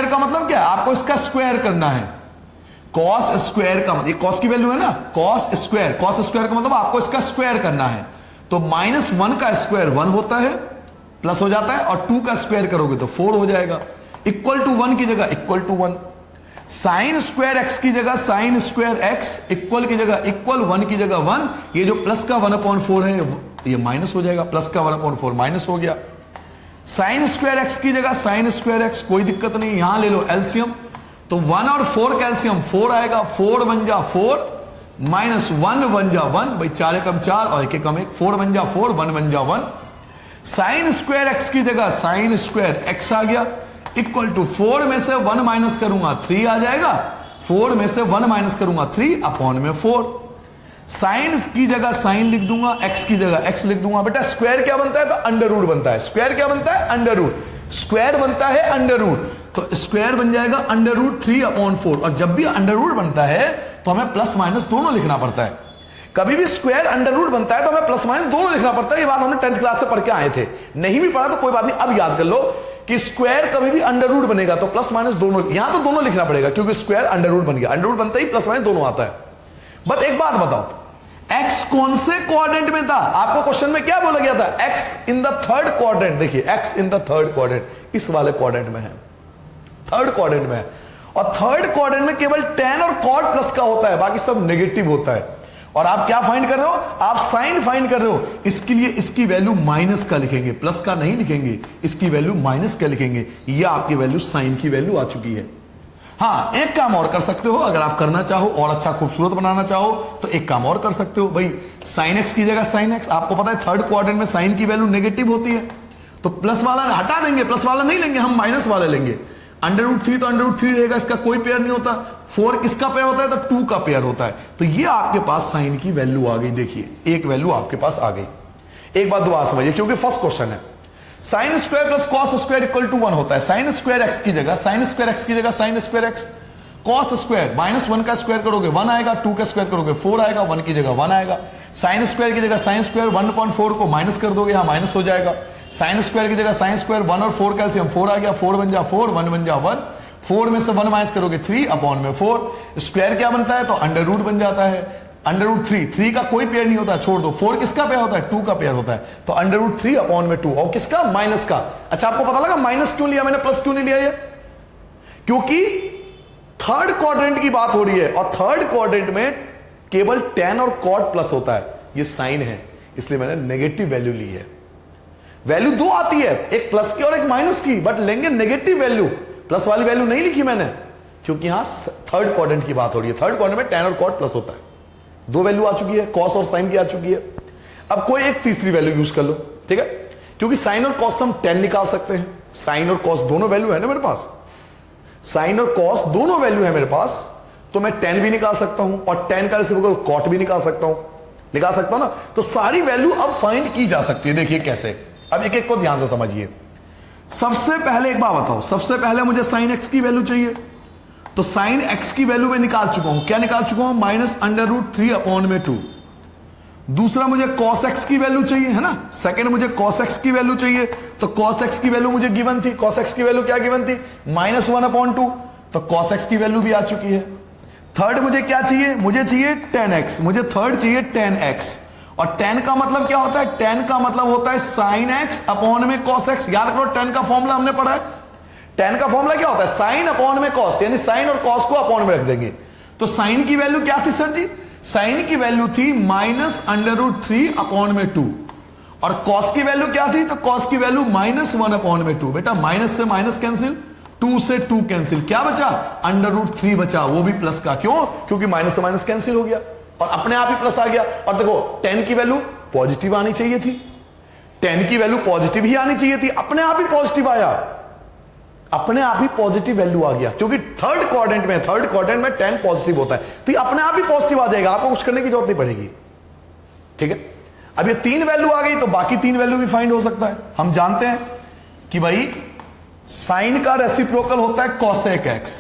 का मतलब क्या है? आपको इसका स्क्वायर करना है। कॉस स्क्वायर का मतलब, ये कॉस की वैल्यू है ना, कॉस स्क्वायर का मतलब आपको इसका स्क्वायर करना है। तो -1 का स्क्वायर 1 होता है, प्लस हो जाता है, और 2 का स्क्वायर करोगे तो 4 हो जाएगा। इक्वल टू 1 की जगह equal to 1। Sine square x की जगह साइन स्क्वायर एक्स, इक्वल की जगह इक्वल, 1 की जगह 1। ये जो प्लस का 1/4 है ये माइनस हो जाएगा, प्लस का 1/4 माइनस हो गया। साइन स्क्वायर एक्स की जगह साइन स्क्वायर एक्स, कोई दिक्कत नहीं। यहां ले लो एलसीएम, तो 1 और 4 का एलसीएम 4 आएगा। 4 1 जा 4 माइनस 1 1 जा 1, भाई 4 कम 4 और 1 कम 1, 4 1 जा 4, 1 1 जा 1। साइन स्क्वायर एक्स की जगह साइन स्क्वायर एक्स आ गया, इक्वल टू 4 में से 1 माइनस करूंगा 3 आ जाएगा, 4 में से 1 माइनस करूंगा 3 अपॉन में 4। साइन की जगह साइन लिख दूंगा, एक्स की जगह एक्स लिख दूंगा। बेटा स्क्वायर क्या बनता है? तो अंडर रूट बनता है। स्क्वायर क्या बनता है? Under root. स्क्वायर बनता है अंडर रूट, तो स्क्वायर बन जाएगा अंडर रूट 3 अपॉन 4। और जब भी अंडर रूट बनता है तो हमें प्लस माइनस दोनों लिखना पड़ता है। कभी भी स्क्वायर अंडर रूट बनता है तो हमें प्लस माइनस दोनों लिखना पड़ता है। ये बात हमने 10th क्लास से पढ़ के आए थे, नहीं भी पढ़ा तो कोई बात नहीं, अब याद कर लो कि स्क्वायर कभी भी अंडर रूट बनेगा तो प्लस माइनस दोनों, यहां तो दोनों लिखना पड़ेगा क्योंकि स्क्वायर अंडर रूट बन गया। अंडर रूट बनता ही प्लस माइनस दोनों आता है। बट एक बात बताओ, एक्स कौन से क्वाड्रेंट में था? आपको क्वेश्चन में क्या बोला गया था? X in the third quadrant. देखिए X in the third quadrant इस वाले क्वाड्रेंट में है, थर्ड क्वाड्रेंट में है। और थर्ड क्वाड्रेंट में केवल tan और cot प्लस का होता है, बाकी सब नेगेटिव होता है। और आप क्या फाइंड कर रहे हो? आप साइन फाइंड कर रहे हो। इसके लिए इसकी वैल्यू माइनस का लिखेंगे, प्लस का नहीं लिखेंगे। इसकी वैल्यू माइनस का लिखेंगे। यह आपकी वैल्यू साइन की वैल्यू आ चुकी है। हाँ, एक काम और कर सकते हो, अगर आप करना चाहो और अच्छा खूबसूरत बनाना चाहो तो एक काम और कर सकते हो भाई, साइन एक्स की जगह साइन एक्स। आपको पता है थर्ड क्वाड्रेंट में साइन की वैल्यू नेगेटिव होती है, तो प्लस वाला हटा देंगे, प्लस वाला नहीं लेंगे, हम माइनस वाला लेंगे। अंडर रूट 3 तो अंडर रूट 3 रहेगा, इसका कोई पेयर नहीं होता। 4 किसका पेयर होता है? तो 2 का पेयर होता है। तो ये आपके पास साइन की वैल्यू आ गई। देखिए एक वैल्यू आपके पास आ गई। एक बात दोबारा समझिए क्योंकि फर्स्ट क्वेश्चन है। Sine square plus cos square equal to 1 होता है। साइन स्क्वायर एक्स की जगह साइन स्क्वायर एक्स की जगह sign square x, cos square -1 का स्क्वायर करोगे 1 आएगा, 2 का स्क्वायर करोगे 4 आएगा, 1 की जगह 1 आएगा। साइन स्क्वायर की जगह साइन स्क्वायर 1/4 को माइनस कर दोगे, यहां माइनस हो जाएगा। साइन स्क्वायर की जगह साइन स्क्वायर 1 और 4 कैल्सियम 4 आ गया, 4 बन जा 4, 1 बन जा 1। 4 में से 1 माइनस करोगे 3 अपॉन में 4। स्क्वायर क्या बनता है? तो अंडर रूट बन जाता है। अंडर रूट 3 का कोई पेयर नहीं होता, छोड़ दो। 4 किसका पेयर होता है? 2 का पेयर होता है। तो अंडर रूट 3 अपॉन में 2, और किसका? माइनस का। अच्छा आपको पता लगा माइनस क्यों लिया मैंने, प्लस क्यों नहीं लिया? ये क्योंकि थर्ड क्वाड्रेंट की बात हो रही है और थर्ड क्वाड्रेंट में केवल tan और cot प्लस होता है। ये साइन है, इसलिए मैंने नेगेटिव वैल्यू ली है। वैल्यू दो आती है, एक प्लस की और एक माइनस की, बट लेंगे नेगेटिव वैल्यू। प्लस वाली वैल्यू नहीं लिखी मैंने क्योंकि यहां थर्ड क्वाड्रेंट की बात हो रही है। थर्ड क्वाड्रेंट में tan और cot प्लस होता है। दो वैल्यू आ चुकी है, cos और sin की आ चुकी है। अब कोई एक तीसरी वैल्यू यूज कर लो, ठीक है? क्योंकि साइन और cos हम tan निकाल सकते हैं। साइन और cos दोनों वैल्यू है ना मेरे पास, साइन और cos दोनों वैल्यू है मेरे पास, तो मैं tan भी निकाल सकता हूं और tan का रेसिप्रोकल cot भी निकाल सकता हूं ना। तो सारी वैल्यू अब फाइंड की जा सकती है। देखिए कैसे, अब एक एक को ध्यान से समझिए। सबसे पहले एक बात बताओ, सबसे पहले मुझे साइन एक्स की वैल्यू चाहिए, तो साइन एक्स की वैल्यू मैं निकाल चुका हूं। क्या निकाल चुका हूं? -√3 अपॉन में 2। दूसरा मुझे cos x की वैल्यू चाहिए, है ना? सेकंड मुझे cos x की वैल्यू चाहिए, तो cos x की वैल्यू मुझे गिवन थी। cos x की वैल्यू क्या गिवन थी? -1/2, तो cos x की वैल्यू भी आ चुकी है। थर्ड मुझे क्या चाहिए? मुझे चाहिए tan x, मुझे थर्ड चाहिए tan x। और tan का मतलब क्या होता है? tan का मतलब होता है sin x अपॉन में cos x। याद करो tan का फॉर्मूला हमने पढ़ा है। tan का फॉर्मूला क्या होता है? sin अपॉन में cos, यानी sin और cos को अपॉन में रख देंगे। तो sin की वैल्यू क्या थी सर जी? साइन की वैल्यू थी -√3 अपॉन में 2, और कॉस की वैल्यू क्या थी? तो कॉस की वैल्यू -1 अपॉन में 2। बेटा माइनस से माइनस कैंसिल, 2 से 2 कैंसिल, क्या बचा? √3 बचा, वो भी प्लस का। क्यों? क्योंकि माइनस से माइनस कैंसिल हो गया और अपने आप ही प्लस आ गया। और देखो tan की वैल्यू पॉजिटिव आनी चाहिए थी, tan की वैल्यू पॉजिटिव ही आनी चाहिए थी, अपने आप ही पॉजिटिव आया, अपने आप ही पॉजिटिव वैल्यू आ गया। क्योंकि थर्ड क्वाड्रेंट में tan पॉजिटिव होता है, तो ये अपने आप ही पॉजिटिव आ जाएगा, आपको कुछ करने की जरूरत नहीं पड़ेगी। ठीक है, अब ये 3 वैल्यू आ गई तो बाकी 3 वैल्यू भी फाइंड हो सकता है। हम जानते हैं कि भाई साइन का रेसिप्रोकल होता है cosec x,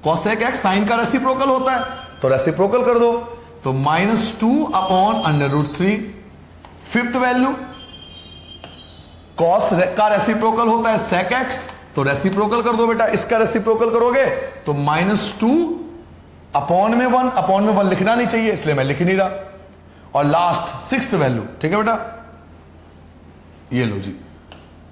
cosec x sine का रेसिप्रोकल होता है, तो रेसिप्रोकल कर दो, तो -2 अपॉन √3। फिफ्थ वैल्यू cos का रेसिप्रोकल होता है sec x, तो रेसिप्रोकल कर दो बेटा। इसका रेसिप्रोकल करोगे तो -2 अपॉन में 1, अपॉन में 1 लिखना नहीं चाहिए इसलिए मैं लिख नहीं रहा। और लास्ट सिक्स्थ वैल्यू, ठीक है बेटा, ये लो जी,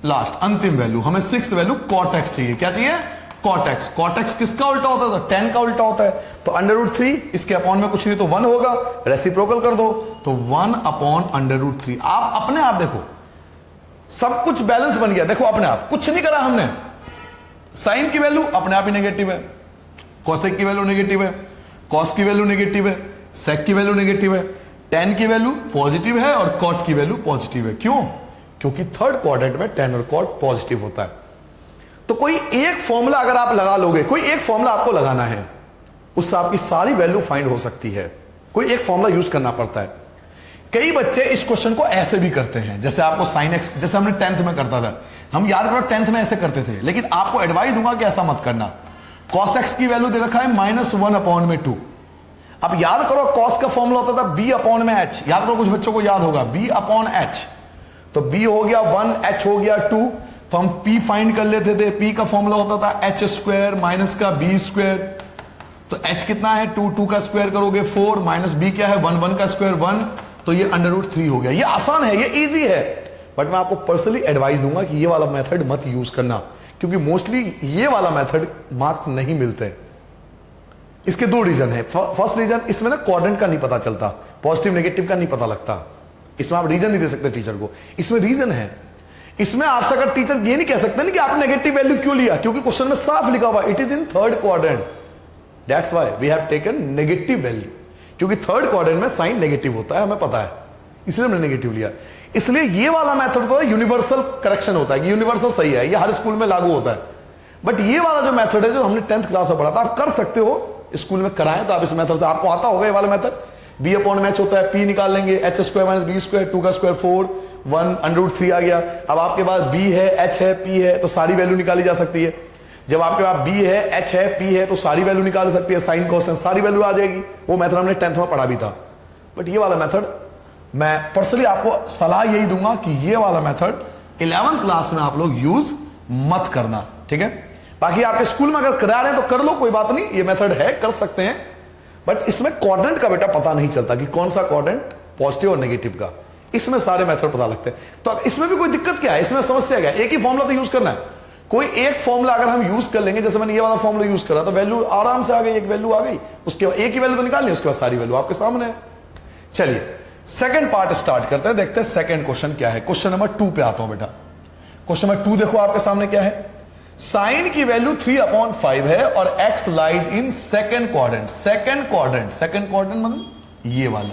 लास्ट अंतिम वैल्यू, हमें सिक्स्थ वैल्यू cot x चाहिए। क्या चाहिए? cot x। cot x किसका उल्टा होता है? तो tan का उल्टा होता है। तो √3, इसके अपॉन में कुछ नहीं तो 1 होगा, रेसिप्रोकल कर दो तो 1 अपॉन √3। आप अपने आप देखो सब कुछ बैलेंस बन गया। देखो अपने आप, कुछ नहीं करा हमने। साइन की वैल्यू अपने आप ही नेगेटिव है, cosec की वैल्यू नेगेटिव है, cos की वैल्यू नेगेटिव है, sec की वैल्यू नेगेटिव है, tan की वैल्यू पॉजिटिव है और cot की वैल्यू पॉजिटिव है। क्यों? क्योंकि थर्ड क्वाड्रेंट में टेनर कॉर्ड पॉजिटिव होता है। तो कोई एक फॉर्मूला अगर आप लगा लोगे, कोई एक फॉर्मूला आपको लगाना है, उससे आपकी सारी वैल्यू फाइंड हो सकती है। कोई एक फॉर्मूला यूज करना पड़ता है। कई बच्चे इस क्वेश्चन को ऐसे भी करते हैं, जैसे आपको साइन एक्स, जैसे हमने 10th में करता था, हम याद करो 10th में ऐसे करते थे, लेकिन आपको एडवाइस दूंगा कि ऐसा मत करना। कॉस एक्स की वैल्यू दे रखा है -1/2। अब याद करो कॉस का फॉर्मूला होता था b/h। याद करो, कुछ बच्चों को याद होगा b/h। तो b हो गया 1, h हो गया 2, तो हम p फाइंड कर लेते थे। p का फॉर्मूला होता था h² माइनस का b²। तो h कितना है 2, 2 का स्क्वायर करोगे 4, माइनस b क्या है 1, 1 का स्क्वायर 1, तो ये √3 हो गया। ये आसान है, ये इजी है, बट मैं आपको पर्सनली एडवाइस दूंगा कि ये वाला मेथड मत यूज करना, क्योंकि मोस्टली ये वाला मेथड मार्क्स नहीं मिलते। इसके दो रीजन है। फर्स्ट रीजन, इसमें ना क्वाड्रेंट का नहीं पता चलता, पॉजिटिव नेगेटिव का नहीं पता लगता। इसमें आप रीजन नहीं दे सकते टीचर को, इसमें रीजन है। इसमें आपसे अगर टीचर ये नहीं कह सकते ना कि आप नेगेटिव वैल्यू क्यों लिया, क्योंकि क्वेश्चन में साफ लिखा हुआ it is in third quadrant, that's why we have taken negative value, क्योंकि थर्ड क्वाड्रेंट में साइन नेगेटिव होता है, हमें पता है, इसलिए हमने नेगेटिव लिया। इसलिए ये वाला मेथड तो यूनिवर्सल करेक्शन होता है कि यूनिवर्सल सही है, ये हर स्कूल में लागू होता है। बट ये वाला जो मेथड है, जो हमने 10th क्लास में पढ़ा था, आप कर सकते हो, स्कूल में कराएं तो आप इस मेथड से, आपको आता होगा ये वाला मेथड। b/h होता है, p निकाल लेंगे, h² - b², 2 का स्क्वायर 4, 1 √3 आ गया। अब आपके पास b है, h है, p है, तो सारी वैल्यू निकाली जा सकती है। जब आपके पास b है, h है, p है, तो सारी वैल्यू निकाल सकती है, साइन कोसाइन सारी वैल्यू आ जाएगी। वो मेथड हमने 10th में पढ़ा भी था। बट ये वाला मेथड मैं पर्सनली आपको सलाह यही दूंगा कि ये वाला मेथड 11th क्लास में आप लोग यूज मत करना, ठीक है। बाकी आपके स्कूल में अगर करा रहे हैं तो कर लो, कोई बात नहीं, ये मेथड है, कर सकते हैं। बट इसमें क्वाड्रेंट का बेटा पता नहीं चलता कि कौन सा क्वाड्रेंट पॉजिटिव और नेगेटिव का, इसमें सारे मेथड पता लगते हैं। तो अब इसमें भी कोई दिक्कत क्या है, इसमें समस्या क्या है, एक ही फॉर्मूला तो यूज करना है। कोई एक फॉर्मूला अगर हम यूज कर लेंगे, जैसे मैंने ये वाला फॉर्मूला यूज करा तो वैल्यू आराम से आ गई, एक वैल्यू आ गई, उसके बाद एक ही वैल्यू तो निकालनी, उसके बाद सारी वैल्यू आपके सामने है। चलिए सेकंड पार्ट स्टार्ट करते हैं, देखते हैं सेकंड क्वेश्चन क्या है। क्वेश्चन नंबर 2 पे आता हूं बेटा। क्वेश्चन नंबर 2 देखो आपके सामने क्या है। साइन की वैल्यू 3/5 है और x lies in second quadrant. Second quadrant मतलब ये वाला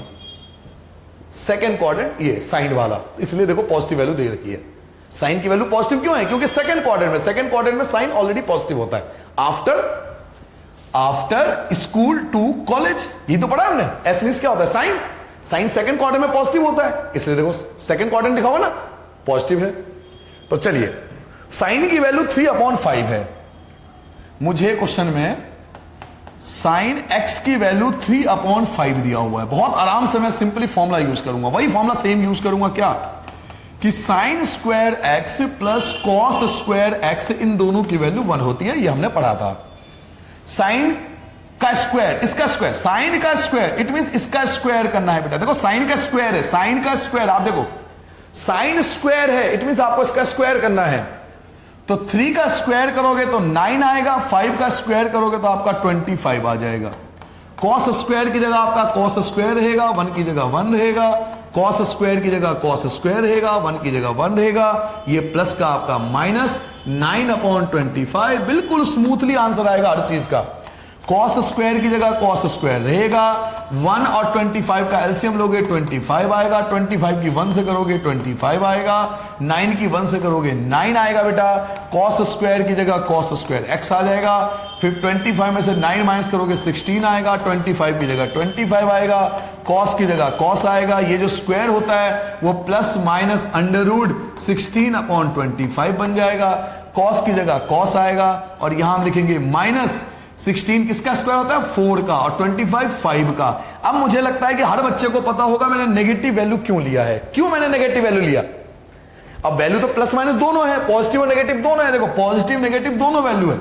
सेकंड क्वाड्रेंट, ये साइन वाला, इसलिए देखो पॉजिटिव वैल्यू दे रखी है। साइन की वैल्यू पॉजिटिव क्यों है, क्योंकि सेकंड क्वाड्रेंट में साइन ऑलरेडी पॉजिटिव होता है। आफ्टर स्कूल टू कॉलेज, ये तो पढ़ा हमने। एस मींस क्या होता है, साइन सेकंड क्वाड्रेंट में पॉजिटिव होता है, इसलिए देखो सेकंड क्वाड्रेंट लिखा हुआ ना, पॉजिटिव है। तो चलिए साइन की वैल्यू 3/5 है, मुझे क्वेश्चन में साइन x की वैल्यू 3/5 दिया हुआ है। बहुत आराम से मैं सिंपली फॉर्मूला यूज करूंगा, वही फॉर्मूला सेम यूज करूंगा, क्या कि sine square x plus cos square x, इन दोनों की वैल्यू 1 होती है, ये हमने पढ़ा था। साइन का स्क्वायर, इसका स्क्वायर, साइन का स्क्वायर, इट मींस इसका स्क्वायर करना है बेटा। देखो साइन का स्क्वायर है, साइन का स्क्वायर, आप देखो साइन स्क्वायर है, इट मींस आपको इसका स्क्वायर करना है। तो 3 का स्क्वायर करोगे तो 9 आएगा, 5 का स्क्वायर करोगे तो आपका 25 आ जाएगा। कॉस स्क्वायर की जगह आपका कॉस स्क्वायर रहेगा, 1 की जगह 1 रहेगा, कॉस स्क्वायर की जगह कॉस स्क्वायर रहेगा, 1 की जगह 1 रहेगा, ये प्लस का आपका माइनस 9/25, बिल्कुल स्मूथली आंसर आएगा हर चीज का। कॉस स्क्वायर की जगह कॉस स्क्वायर रहेगा, 1 और 25 का एलसीएम लोगे 25 आएगा, 25 की 1 से करोगे 25 आएगा, 9 की 1 से करोगे 9 आएगा बेटा। कॉस स्क्वायर की जगह कॉस स्क्वायर x आ जाएगा, फिर 25 में से 9 माइनस करोगे 16 आएगा, 25 की जगह 25 आएगा, कॉस की जगह कॉस आएगा, ये जो स्क्वायर होता है वो प्लस माइनस √16/25 बन जाएगा। कॉस की जगह कॉस आएगा और यहां हम लिखेंगे माइनस 16 किसका स्क्वायर होता है, 4 का, और 25 5 का। अब मुझे लगता है कि हर बच्चे को पता होगा मैंने नेगेटिव वैल्यू क्यों लिया है, क्यों मैंने नेगेटिव वैल्यू लिया। अब वैल्यू तो प्लस माइनस दोनों है, पॉजिटिव और नेगेटिव दोनों है, देखो पॉजिटिव नेगेटिव दोनों वैल्यू है,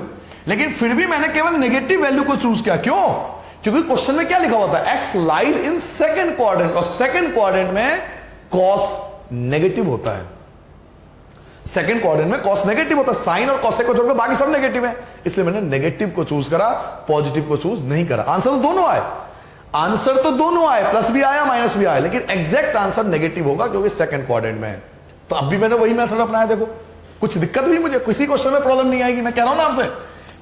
लेकिन फिर भी मैंने केवल नेगेटिव वैल्यू को चूज किया। क्यों, क्योंकि क्वेश्चन में क्या लिखा हुआ था, x lies in second quadrant, और सेकंड क्वाड्रेंट में कॉस नेगेटिव होता है। सेकंड क्वाड्रेंट में कॉस नेगेटिव होता है, साइन और कॉसेक को छोड़कर बाकी सब नेगेटिव है, इसलिए मैंने नेगेटिव को चूज करा, पॉजिटिव को चूज नहीं करा। आंसर तो दोनों आए, प्लस भी आया माइनस भी आया, लेकिन एग्जैक्ट आंसर नेगेटिव होगा क्योंकि सेकंड क्वाड्रेंट में है। तो अब भी मैंने वही मेथड अपनाया। देखो कुछ दिक्कत भी मुझे किसी क्वेश्चन में प्रॉब्लम नहीं आएगी, मैं कह रहा हूं ना आपसे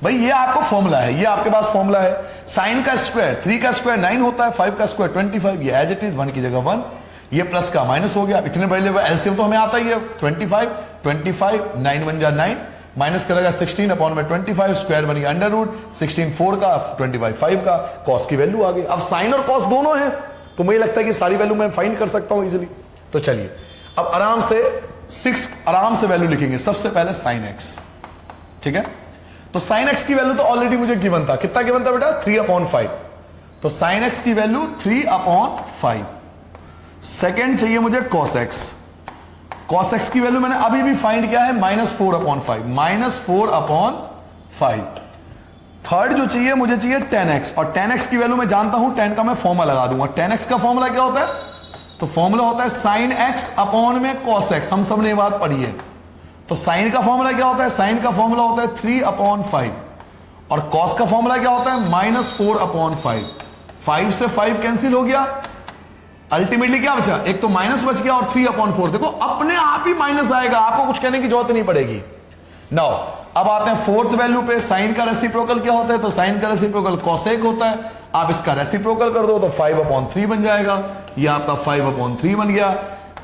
भाई, ये आपको फॉर्मूला है, ये आपके पास फॉर्मूला है। साइन का स्क्वायर 3 का स्क्वायर 9 होता है, 5 का स्क्वायर 25, ये एज इट इज, 1 की जगह 1, ये प्लस का माइनस हो गया, इतने बड़े लेवल एलसीएम तो हमें आता ही है 25 25 9 1 जा 9 माइनस करेगा 16 अपॉन में 25 स्क्वायर बन गया अंडर रूट 16 4 का 25 5 का कॉस की वैल्यू आ गई। अब साइन और कॉस दोनों है तो मुझे लगता है कि सारी वैल्यू मैं फाइंड कर सकता हूं इजीली। तो चलिए अब आराम से 6 आराम से वैल्यू लिखेंगे। सबसे पहले साइन एक्स, ठीक है। तो साइन एक्स की वैल्यू तो ऑलरेडी मुझे गिवन था, कितना गिवन था बेटा 3/5। तो साइन एक्स की वैल्यू 3/5। सेकेंड चाहिए मुझे कॉस एक्स। कॉस एक्स की वैल्यू मैंने अभी भी फाइंड किया है -4/5, -4/5। थर्ड जो चाहिए मुझे चाहिए tan x, और tan x की वैल्यू मैं जानता हूं, tan का मैं फॉर्मूला लगा दूंगा। tan x का फॉर्मूला क्या होता है? तो फॉर्मूला होता है sin x अपॉन में cos x, हम सब ने बात पढ़ी है। तो sin का फॉर्मूला क्या होता है? sin का फॉर्मूला होता है 3/5, और cos का फॉर्मूला क्या होता है? -4/5। 5 से 5 कैंसिल हो गया, अल्टीमेटली क्या बचा? एक तो माइनस बच गया और 3/4। देखो अपने आप ही माइनस आएगा, आपको कुछ कहने की जरूरत नहीं पड़ेगी। नाउ अब आते हैं फोर्थ वैल्यू पे। साइन का रेसिप्रोकल क्या होता है? तो साइन का रेसिप्रोकल कोसेक होता है। आप इसका रेसिप्रोकल कर दो तो 5/3 बन जाएगा, ये आपका 5/3 बन गया।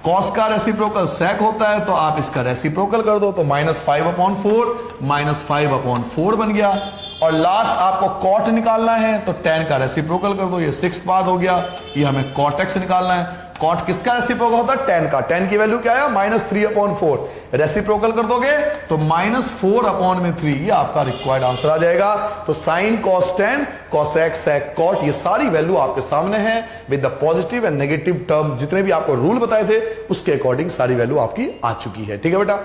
कॉस का रेसिप्रोकल सेक होता है, तो आप इसका रेसिप्रोकल कर दो तो -5/4 बन गया। और लास्ट आपको कॉट निकालना है तो tan का रेसिप्रोकल कर दो, ये 6th पाथ हो गया। ये हमें कॉट एक्स निकालना है। कॉट किसका रेसिप्रोकल होता है? tan का। tan की वैल्यू क्या है? -3/4। रेसिप्रोकल कर दोगे तो -4/3। ये आपका रिक्वायर्ड आंसर आ जाएगा। तो sine cos tan cosec sec cot ये सारी वैल्यू आपके सामने है with the positive and negative term. जितने भी आपको रूल बताए थे उसके अकॉर्डिंग सारी वैल्यू आपकी आ चुकी है। ठीक है बेटा,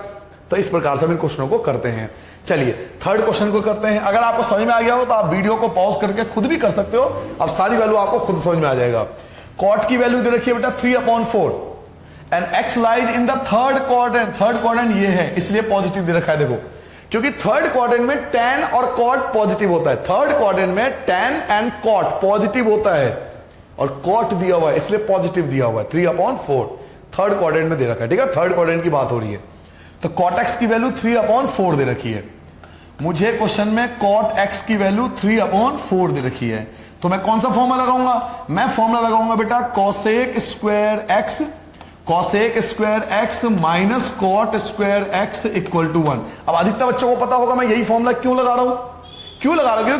तो इस प्रकार से हम इन क्वेश्चनों को करते हैं। चलिए थर्ड क्वेश्चन को करते हैं। अगर आपको समझ में आ गया हो तो आप वीडियो को पॉज करके खुद भी कर सकते हो, अब सारी वैल्यू आपको खुद समझ में आ जाएगा। कॉट की वैल्यू दे रखी है बेटा 3/4 and x lies in the third quadrant. Third quadrant ये है, इसलिए पॉजिटिव दे रखा है। देखो क्योंकि थर्ड क्वाड्रेंट में tan और cot पॉजिटिव होता है। थर्ड क्वाड्रेंट में tan एंड cot पॉजिटिव होता है और cot दिया हुआ है इसलिए पॉजिटिव दिया हुआ है 3/4 थर्ड क्वाड्रेंट में दे रखा है। ठीक है, थर्ड क्वाड्रेंट की बात हो रही है। तो cot x की वैल्यू 3/4 दे रखी है। मुझे क्वेश्चन में cot x की वैल्यू 3/4 दे रखी है, तो मैं कौन सा फॉर्मूला लगाऊंगा? मैं फॉर्मूला लगाऊंगा बेटा cosec square x minus cot square x equal to 1। अब अधिकतर बच्चों को पता होगा मैं यही फॉर्मूला क्यों लगा रहा हूं। क्योंकि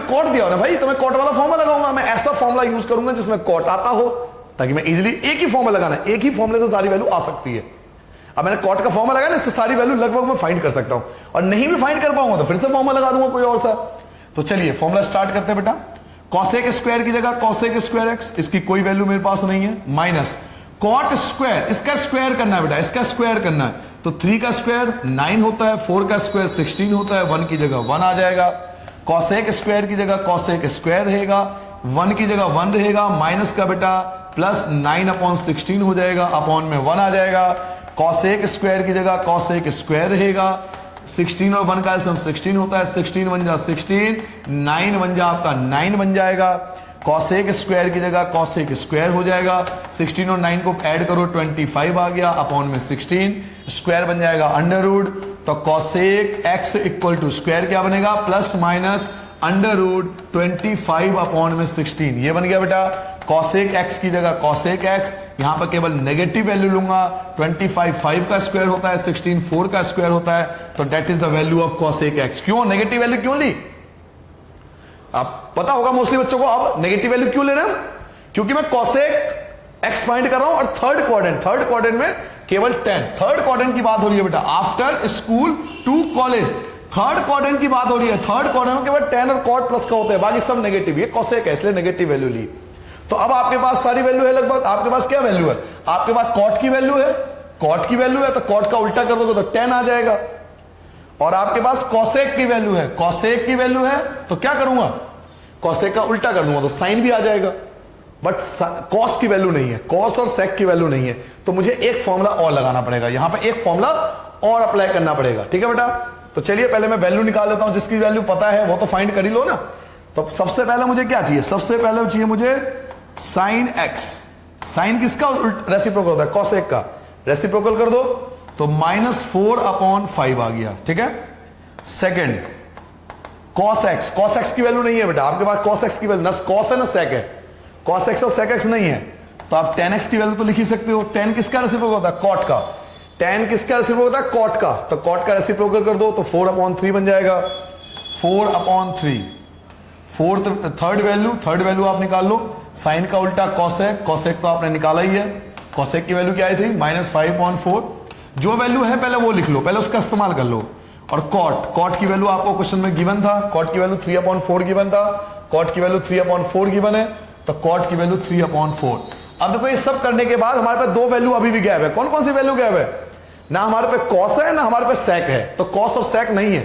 cot दिया हो ना भाई, तो मैं cot वाला फॉर्मूला लगाऊंगा। मैं ऐसा फॉर्मूला यूज करूंगा जिसमें cot आता हो, ताकि मैं इजीली एक ही फॉर्मूला लगाना है, एक ही फॉर्मूले से सारी वैल्यू आ सकती है। अब मैंने कॉट का फॉर्मूला लगाया ना, इससे सारी वैल्यू लगभग मैं फाइंड कर सकता हूं, और नहीं भी फाइंड कर पाऊंगा तो फिर से फॉर्मूला लगा दूंगा कोई और सा। तो चलिए फॉर्मूला स्टार्ट करते हैं बेटा। cosec स्क्वायर की जगह cosec स्क्वायर x, इसकी कोई वैल्यू मेरे पास नहीं है, माइनस cot स्क्वायर, इसका स्क्वायर करना है बेटा, इसका स्क्वायर करना है। तो 3 का स्क्वायर 9 होता है, 4 का स्क्वायर 16 होता है, 1 की जगह 1 आ जाएगा। cosec स्क्वायर की जगह cosec स्क्वायर रहेगा, 1 की जगह 1 रहेगा, माइनस का बेटा प्लस 9/16 हो जाएगा, अपॉन में 1 आ जाएगा। cosec स्क्वायर की जगह cosec स्क्वायर रहेगा, 16 और 1 का एलसीएम 16 होता है, 16 1 जा 16, 9 1 जा आपका 9 बन जाएगा। cosec स्क्वायर की जगह cosec स्क्वायर हो जाएगा, 16 और 9 को ऐड करो 25 आ गया, अपॉन में 16 स्क्वायर बन जाएगा अंडर रूट। तो cosec x equal to square क्या बनेगा? प्लस माइनस अंडर रूट 25/16, ये बन गया बेटा। cosec x की जगह cosec x, यहां पर केवल नेगेटिव वैल्यू लूंगा। 25 5 का स्क्वायर होता है, 16 4 का स्क्वायर होता है, तो that is the value of cosec x। क्यों नेगेटिव वैल्यू क्यों ली? आप पता होगा मोस्टली बच्चों को। अब नेगेटिव वैल्यू क्यों ले रहे हैं? क्योंकि मैं cosec x फाइंड कर रहा हूं, और थर्ड क्वाड्रेंट में केवल 10। थर्ड क्वाड्रेंट की बात हो रही है बेटा, after school to college third quadrant की बात हो रही है। थर्ड क्वाड्रेंट में केवल tan और cot प्लस का होता है, बाकी सब नेगेटिव। ये cosec है इसलिए नेगेटिव वैल्यू ली। तो अब आपके पास सारी वैल्यू है लगभग। आपके पास क्या वैल्यू है? आपके पास cot की वैल्यू है, तो cot का उल्टा कर दोगे तो 10 आ जाएगा। और आपके पास cosec की वैल्यू है, तो क्या करूंगा? cosec का उल्टा कर दूंगा तो साइन भी आ जाएगा। बट cos की वैल्यू नहीं है, cos और sec की वैल्यू नहीं है, तो मुझे एक फॉर्मूला और लगाना पड़ेगा, यहां पर एक फॉर्मूला और अप्लाई करना पड़ेगा। ठीक है बेटा, तो चलिए पहले मैं वैल्यू निकाल देता हूं। जिसकी वैल्यू पता है वो तो फाइंड कर ही लो ना। तो सबसे पहले मुझे क्या चाहिए? सबसे पहले चाहिए मुझे साइन एक्स। साइन किसका रेसिप्रोकल होता है? cosec का। रेसिप्रोकल कर दो तो -4/5 आ गया। ठीक है। सेकंड cos x की वैल्यू नहीं है बेटा, आपके पास cos x की वैल्यू ना cos है ना sec है, cos x और sec x नहीं है, तो आप tan x की वैल्यू तो लिख ही सकते हो। tan किसका रेसिप्रोकल होता है? cot का। tan किसका रेसिप्रोकल होता है? cot का। तो cot का रेसिप्रोकल कर दो तो 4/3 बन जाएगा। 4/3 थर्ड वैल्यू आप निकाल लो। साइन का उल्टा cosec, cosec तो आपने निकाला ही है। cosec की वैल्यू क्या आई थी? -5/4। जो वैल्यू है पहले वो लिख लो, पहले उसका इस्तेमाल कर लो। और cot की वैल्यू आपको क्वेश्चन में गिवन था, cot की वैल्यू 3/4 गिवन था। cot की वैल्यू 3/4 गिवन है, तो cot की वैल्यू 3/4। अब देखो ये सब करने के बाद हमारे पास दो वैल्यू अभी भी गैप है। कौन कौन सी वैल्यू गैप है? ना हमारे पे cos है ना हमारे पे sec है। तो cos और sec नहीं है,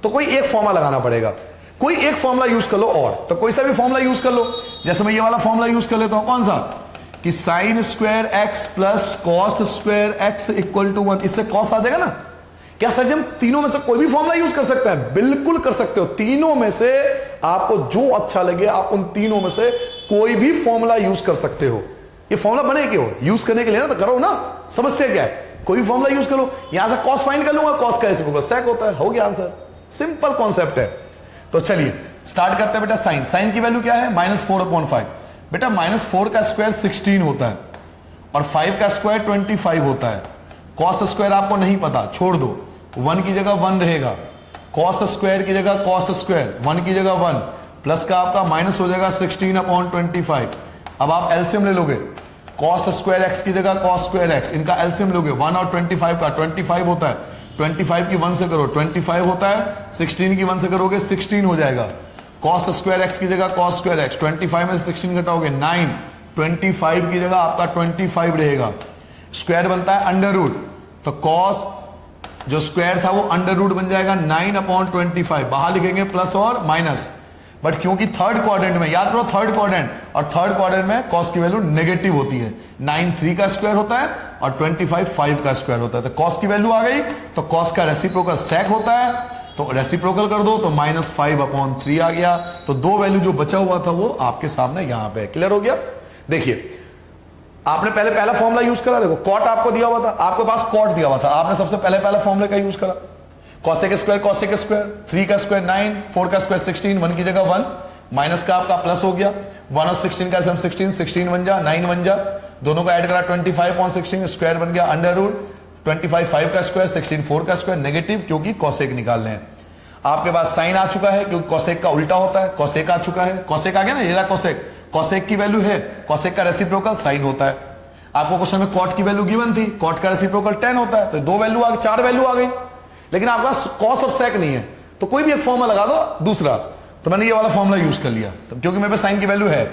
तो कोई एक फॉर्मूला लगाना पड़ेगा। कोई एक फॉर्मूला यूज कर लो, और तो कोई सा भी फॉर्मूला यूज कर लो। जैसे मैं ये वाला फॉर्मूला यूज कर लेता हूं, कौन सा? कि sin square x plus cos square x equal to 1। इससे cos आ जाएगा ना। क्या सर जी हम तीनों में से कोई भी फॉर्मूला यूज कर सकते हैं? बिल्कुल कर सकते हो। तीनों में से आपको जो अच्छा लगे आप उन तीनों में से कोई भी फॉर्मूला यूज कर सकते हो। ये फॉर्मूला बने क्यों? यूज करने के लिए ना, तो करो ना। समस्या क्या है? कोई भी फॉर्मूला यूज करो। यहां से cos फाइंड कर लूंगा, cos का रेसिप्रोकल sec होता है। हो गया आंसर। सिंपल कॉन्सेप्ट है। तो चलिए स्टार्ट करते हैं बेटा। साइन की वैल्यू क्या है? -4/5। बेटा -4 का स्क्वायर 16 होता है और 5 का स्क्वायर 25 होता है। cos स्क्वायर आपको नहीं पता, छोड़ दो। 1 की जगह 1 रहेगा, cos स्क्वायर की जगह cos स्क्वायर, 1 की जगह 1, प्लस का आपका माइनस हो जाएगा 16/25। अब आप एलसीएम ले लोगे, cos स्क्वायर x की जगह cos स्क्वायर x, इनका एलसीएम लोगे 1 और 25 का। 25 होता है, 25 की 1 से करो 25 होता है, 16 की 1 से करोगे 16 हो जाएगा। cos स्क्वायर x की जगह cos स्क्वायर x, 25 में से 16 घटाओगे 9, 25 की जगह आपका 25 रहेगा। स्क्वायर बनता है अंडर रूट, तो cos जो स्क्वायर था वो अंडर रूट बन जाएगा 9/25। बाहर लिखेंगे प्लस और माइनस, बट क्योंकि थर्ड क्वाड्रेंट में, याद करो थर्ड क्वाड्रेंट, और थर्ड क्वाड्रेंट में cos की वैल्यू नेगेटिव होती है। 9 3 का स्क्वायर होता है और 25 5 का स्क्वायर होता है। तो cos की वैल्यू आ गई, तो cos का रेसिप्रोकल sec होता है, तो रेसिप्रोकल कर दो तो -5/3 आ गया। तो दो वैल्यू जो बचा हुआ था वो आपके सामने यहां पे क्लियर हो गया। देखिए आपने पहले पहला फॉर्मूला यूज करा, देखो cot आपको दिया हुआ था, आपके पास cot दिया हुआ था, आपने सबसे पहले फॉर्मूले का यूज करा। cosec स्क्वायर 3 का स्क्वायर 9, 4 का स्क्वायर 16, 1 की जगह 1, माइनस का आपका प्लस हो गया। 1 और 16 का 16 बन जा, 9 बन जा, दोनों को ऐड करा 25/16, स्क्वायर बन गया अंडर रूट 25 5 का स्क्वायर, 16 4 का स्क्वायर, नेगेटिव क्योंकि cosec निकालने हैं। आपके पास साइन आ चुका है क्योंकि cosec का उल्टा होता है, cosec आ चुका है, cosec आ गया ना, ये रहा cosec की वैल्यू है, cosec का रेसिप्रोकल साइन होता है। आपको क्वेश्चन में cot की वैल्यू गिवन थी, cot का रेसिप्रोकल tan होता है, तो दो वैल्यू आ गई, 4 वैल्यू आ गई। लेकिन आपके पास cos और sec नहीं है, तो कोई भी एक फॉर्मूला लगा दो दूसरा। तो मैंने ये वाला फॉर्मूला यूज कर लिया, तो क्योंकि मेरे पे साइन की वैल्यू है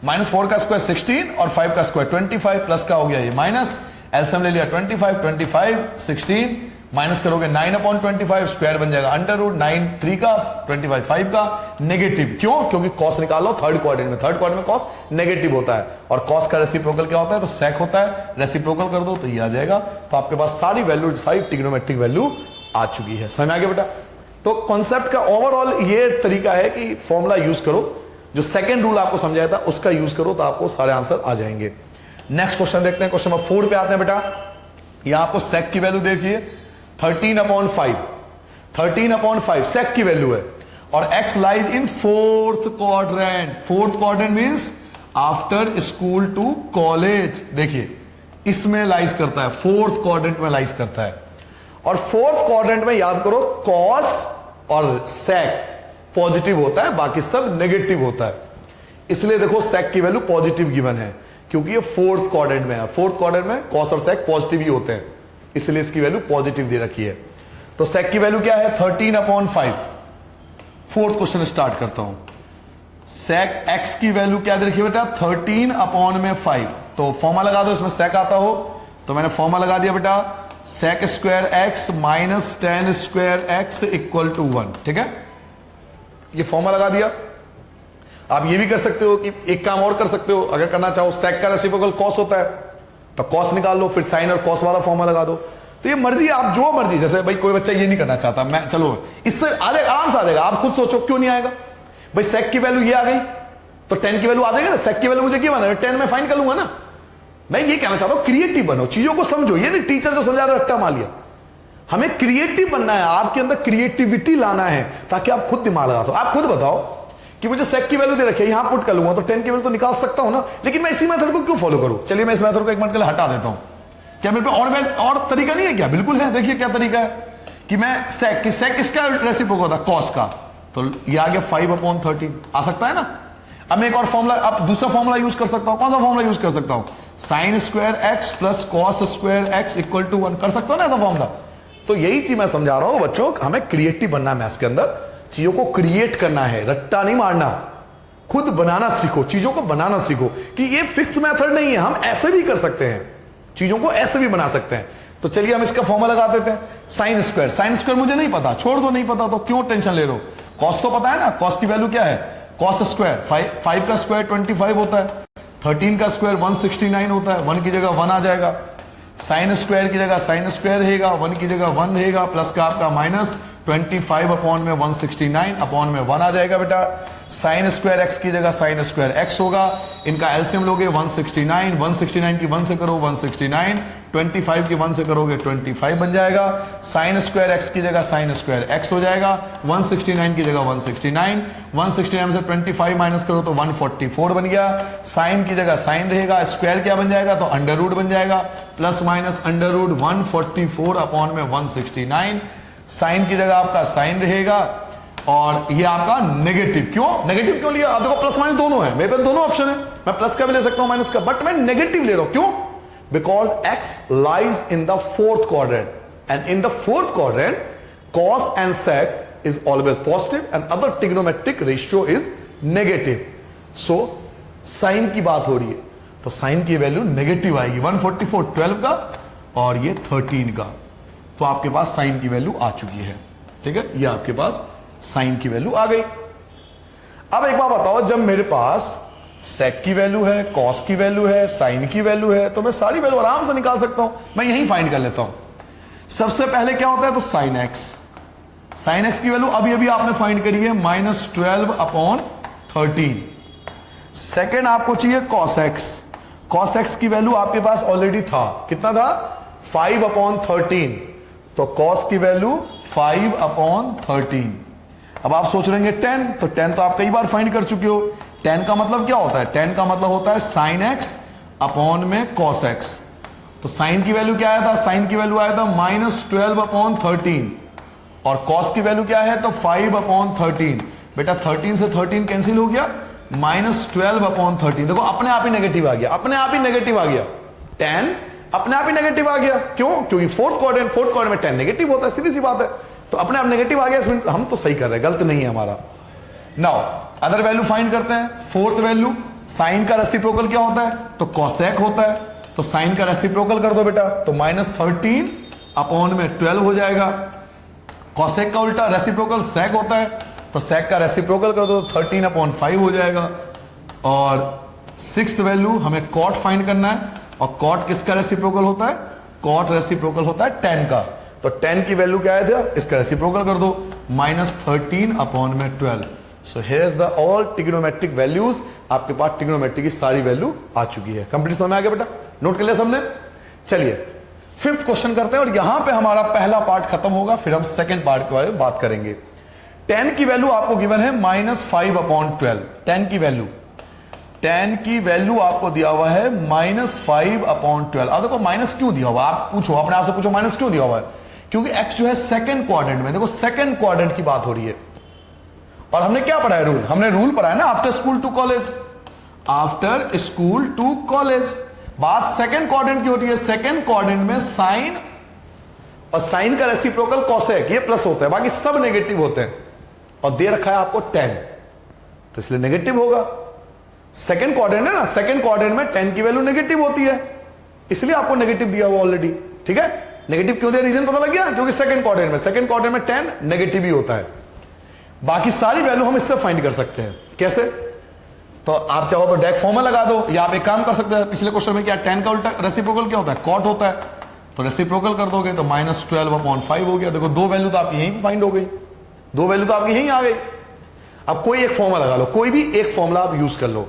-4 का स्क्वायर 16 और 5 का स्क्वायर 25, प्लस का हो गया ये माइनस, एलसीएम ले लिया 25 16 माइनस करोगे 9/25, स्क्वायर बन जाएगा अंडर रूट 9 3 का 25 5 का, नेगेटिव क्यों? क्योंकि cos निकालो थर्ड क्वाड्रेंट में, थर्ड क्वाड्रेंट में cos नेगेटिव होता है और cos का रेसिप्रोकल क्या होता है? तो sec होता है। रेसिप्रोकल कर दो तो ये आ जाएगा। तो आपके पास सारी वैल्यू, सारी ट्रिग्नोमेट्रिक वैल्यू आ चुकी है। समझ आ गया बेटा? तो कॉन्सेप्ट का ओवरऑल ये तरीका है कि फॉर्मूला यूज करो, जो सेकंड रूल आपको समझाया था उसका यूज करो तो आपको सारे आंसर आ जाएंगे। नेक्स्ट क्वेश्चन देखते हैं, क्वेश्चन नंबर 4 पे आते हैं बेटा। यहां आपको sec की वैल्यू देखिए 13/5 sec की वैल्यू है और x lies in fourth quadrant. Fourth quadrant means after school to college. देखिए इसमें लाइज करता है, फोर्थ क्वाड्रेंट में लाइज करता है। और फोर्थ क्वाड्रेंट में याद करो cos और sec पॉजिटिव होता है, बाकी सब नेगेटिव होता है। इसलिए देखो sec की वैल्यू पॉजिटिव गिवन है क्योंकि ये फोर्थ क्वाड्रेंट में है। फोर्थ क्वाड्रेंट में cos और sec पॉजिटिव ही होते हैं, इसलिए इसकी वैल्यू पॉजिटिव दे रखी है। तो sec की वैल्यू क्या है? 13/5। फोर्थ क्वेश्चन स्टार्ट करता हूं। sec x की वैल्यू क्या दे रखी है बेटा? 13/5। तो फॉर्मूला लगा दो, इसमें sec आता हो तो मैंने फॉर्मूला लगा दिया बेटा, sec square x minus tan square x equal to 1। ठीक है, ये फॉर्मूला लगा दिया। आप ये भी कर सकते हो कि एक काम और कर सकते हो, अगर करना चाहो, sec का रेसिप्रोकल cos होता है तो cos निकाल लो, फिर sin और cos वाला फॉर्मूला लगा दो। तो ये मर्जी, आप जो मर्जी, जैसे भाई कोई बच्चा ये नहीं करना चाहता, मैं चलो इससे आ जाएगा, आराम से आ जाएगा। आप खुद सोचो क्यों नहीं आएगा भाई? sec की वैल्यू ये आ गई तो tan की वैल्यू आ जाएगी ना। sec की वैल्यू मुझे क्या बना है? tan में फाइंड कर लूंगा ना। मैं ये कहना चाहता हूं क्रिएटिव बनो, चीजों को समझो। ये नहीं टीचर जो समझा रहा रट्टा मार लिया। हमें क्रिएटिव बनना है, आपके अंदर क्रिएटिविटी लाना है ताकि आप खुद दिमाग लगा सको। आप खुद बताओ कि मुझे सेक की वैल्यू दे रखी है, यहां पुट कर लूंगा तो 10 की वैल्यू तो निकाल सकता हूं ना, लेकिन मैं इसी मेथड को क्यों फॉलो करूं? चलिए मैं इस मेथड को एक मिनट के लिए हटा देता हूं। क्या मेरे पे और तरीका नहीं है क्या? बिल्कुल है। देखिए क्या तरीका है कि मैं सेक किसका रेसिप्रोकल होता है? कॉस का। तो ये आ गया 5/13 आ सकता है ना। अब मैं एक और फॉर्मूला, अब दूसरा फॉर्मूला यूज कर सकता हूं। कौन सा फॉर्मूला यूज कर सकता हूं? Sine square x plus cos square x equal to 1 कर सकता हूं ना ऐसा फॉर्मूला। तो यही चीज मैं समझा रहा हूं बच्चों, हमें क्रिएटिव बनना है मैथ्स के अंदर, चीजों को क्रिएट करना है, रट्टा नहीं मारना, खुद बनाना सीखो, चीजों को बनाना सीखो कि ये फिक्स मेथड नहीं है, हम ऐसे भी कर सकते हैं, चीजों को ऐसे भी बना सकते हैं। तो चलिए हम इसका फॉर्मूला लगा देते हैं। साइन स्क्वायर मुझे नहीं पता, छोड़ दो, नहीं पता तो क्यों टेंशन ले रहे हो? कॉस तो पता है ना, कॉस की वैल्यू क्या है? कॉस स्क्वायर 5 का स्क्वायर 25 होता है, 13 का स्क्वायर 169 होता है, 1 की जगह 1 आ जाएगा। साइन स्क्वायर की जगह साइन स्क्वायर रहेगा, 1 की जगह 1 रहेगा, प्लस का आपका माइनस 25 अपॉन में 169 अपॉन में 1 आ जाएगा बेटा। साइन स्क्वायर एक्स की जगह साइन स्क्वायर एक्स होगा, इनका एलसीएम लोगे 169 की 1 से करो 169, 25 की 1 से करोगे 25 बन जाएगा। साइन स्क्वायर एक्स की जगह साइन स्क्वायर एक्स हो जाएगा, 169 की जगह 169 से 25 माइनस करो तो 144 बन गया। साइन की जगह साइन रहेगा, स्क्वायर क्या बन जाएगा? तो अंडर रूट बन जाएगा, plus minus under root 144 upon में 169। साइन की जगह आपका साइन रहेगा और ये आपका नेगेटिव। नेगेटिव क्यों लिया? देखो प्लस माइनस दोनों है, मेरे पास दोनों ऑप्शन है, मैं प्लस का भी ले सकता हूं माइनस का, बट मैं नेगेटिव ले रहा हूं। क्यों? Because x lies in the fourth quadrant, and in the fourth quadrant cos and sec is always positive and other trigonometric ratio is negative. So sine की बात हो रही है तो साइन की वैल्यू नेगेटिव आएगी, 144 12 का और ये 13 का। तो आपके पास साइन की वैल्यू आ चुकी है, ठीक है, ये आपके पास साइन की वैल्यू आ गई। अब एक बात बताओ, जब मेरे पास सेक की वैल्यू है, कॉस की वैल्यू है, साइन की वैल्यू है, तो मैं सारी वैल्यू आराम से निकाल सकता हूं, मैं यहीं फाइंड कर लेता हूं। सबसे पहले क्या होता है? तो साइन एक्स की वैल्यू अभी अभी आपने फाइंड करी है -12/13। सेकेंड आपको चाहिए कॉस एक्स की वैल्यू आपके पास ऑलरेडी था, कितना था? 5/13। तो कॉस की वैल्यू 5/13। अब आप सोच रहे हैं 10, तो 10 तो आप कई बार फाइंड कर चुके हो। 10 का मतलब क्या होता है? 10 का मतलब होता है साइन एक्स अपॉन में कॉस एक्स। तो साइन की वैल्यू क्या आया था? साइन की वैल्यू आया था -12/13 और कॉस की वैल्यू क्या है? तो 5/13। बेटा 13 से 13 कैंसिल हो गया, -12/13। देखो अपने आप ही नेगेटिव आ गया, अपने आप ही नेगेटिव आ गया। 10 अपने आप ही नेगेटिव आ गया। क्यों? क्योंकि फोर्थ क्वाड्रेंट में 10 नेगेटिव होता है, सीधी सी बात है। तो अपने आप नेगेटिव आ गया, इसमें हम तो सही कर रहे हैं, गलत नहीं है हमारा। नाउ अदर वैल्यू फाइंड करते हैं। फोर्थ वैल्यू, साइन का रेसिप्रोकल क्या होता है? तो कॉसेक होता है। तो साइन का रेसिप्रोकल कर दो बेटा, तो -13 अपॉन में 12 हो जाएगा। कॉसेक का उल्टा रेसिप्रोकल सेक होता है, तो सेक का रेसिप्रोकल कर दो, 13/5 हो जाएगा। और सिक्स्थ वैल्यू हमें कॉट फाइंड करना है, और कॉट किसका रेसिप्रोकल होता है? कॉट रेसिप्रोकल होता है 10 का। तो 10 की वैल्यू क्या है? इसका रेसिप्रोकल कर दो, -13/12। So here is the all trigonometric values. आपके पास ट्रिग्नोमेट्रिक की सारी वैल्यू आ चुकी है। कंप्लीट समझ में आ गया बेटा? नोट कर लिया सबने? चलिए फिफ्थ क्वेश्चन करते हैं, और यहां पे हमारा पहला पार्ट खत्म होगा, फिर हम सेकंड पार्ट के बारे में बात करेंगे। 10 की वैल्यू आपको गिवन है -5/12। 10 की वैल्यू आपको दिया हुआ है -5/12। अब देखो माइनस क्यों दिया हुआ? आप पूछो, अपने आप से पूछो माइनस क्यों दिया हुआ है? क्योंकि x जो है सेकंड क्वाड्रेंट में, देखो सेकंड क्वाड्रेंट की बात हो रही है, और हमने क्या पढ़ा है? रूल, हमने रूल पढ़ा है ना, आफ्टर स्कूल टू कॉलेज। बात सेकंड क्वाड्रेंट की होती है। सेकंड क्वाड्रेंट में साइन और साइन का रेसिप्रोकल कॉसेक, ये प्लस होता है, बाकी सब नेगेटिव होते हैं, और दे रखा है आपको 10, तो इसलिए नेगेटिव होगा। सेकंड क्वाड्रेंट है ना, सेकंड क्वाड्रेंट में 10 की वैल्यू नेगेटिव होती है, इसलिए आपको नेगेटिव दिया हुआ ऑलरेडी, ठीक है। नेगेटिव क्यों दिया, रीजन पता लग गया? क्योंकि सेकंड क्वाड्रेंट में 10 नेगेटिव ही होता है। बाकी सारी वैल्यू हम इससे फाइंड कर सकते हैं। कैसे? तो आप चाहो तो डायरेक्ट फॉर्मूला लगा दो, या आप एक काम कर सकते हैं, पिछले क्वेश्चन में क्या 10 का उल्टा रेसिप्रोकल क्या होता है? कॉट होता है, तो रेसिप्रोकल कर दोगे तो -12/5 हो गया। देखो दो वैल्यू तो आपकी यहीं फाइंड हो गई, दो वैल्यू तो आपकी यहीं आ गई। अब कोई एक फॉर्मूला लगा लो, कोई भी एक फॉर्मूला आप यूज कर लो,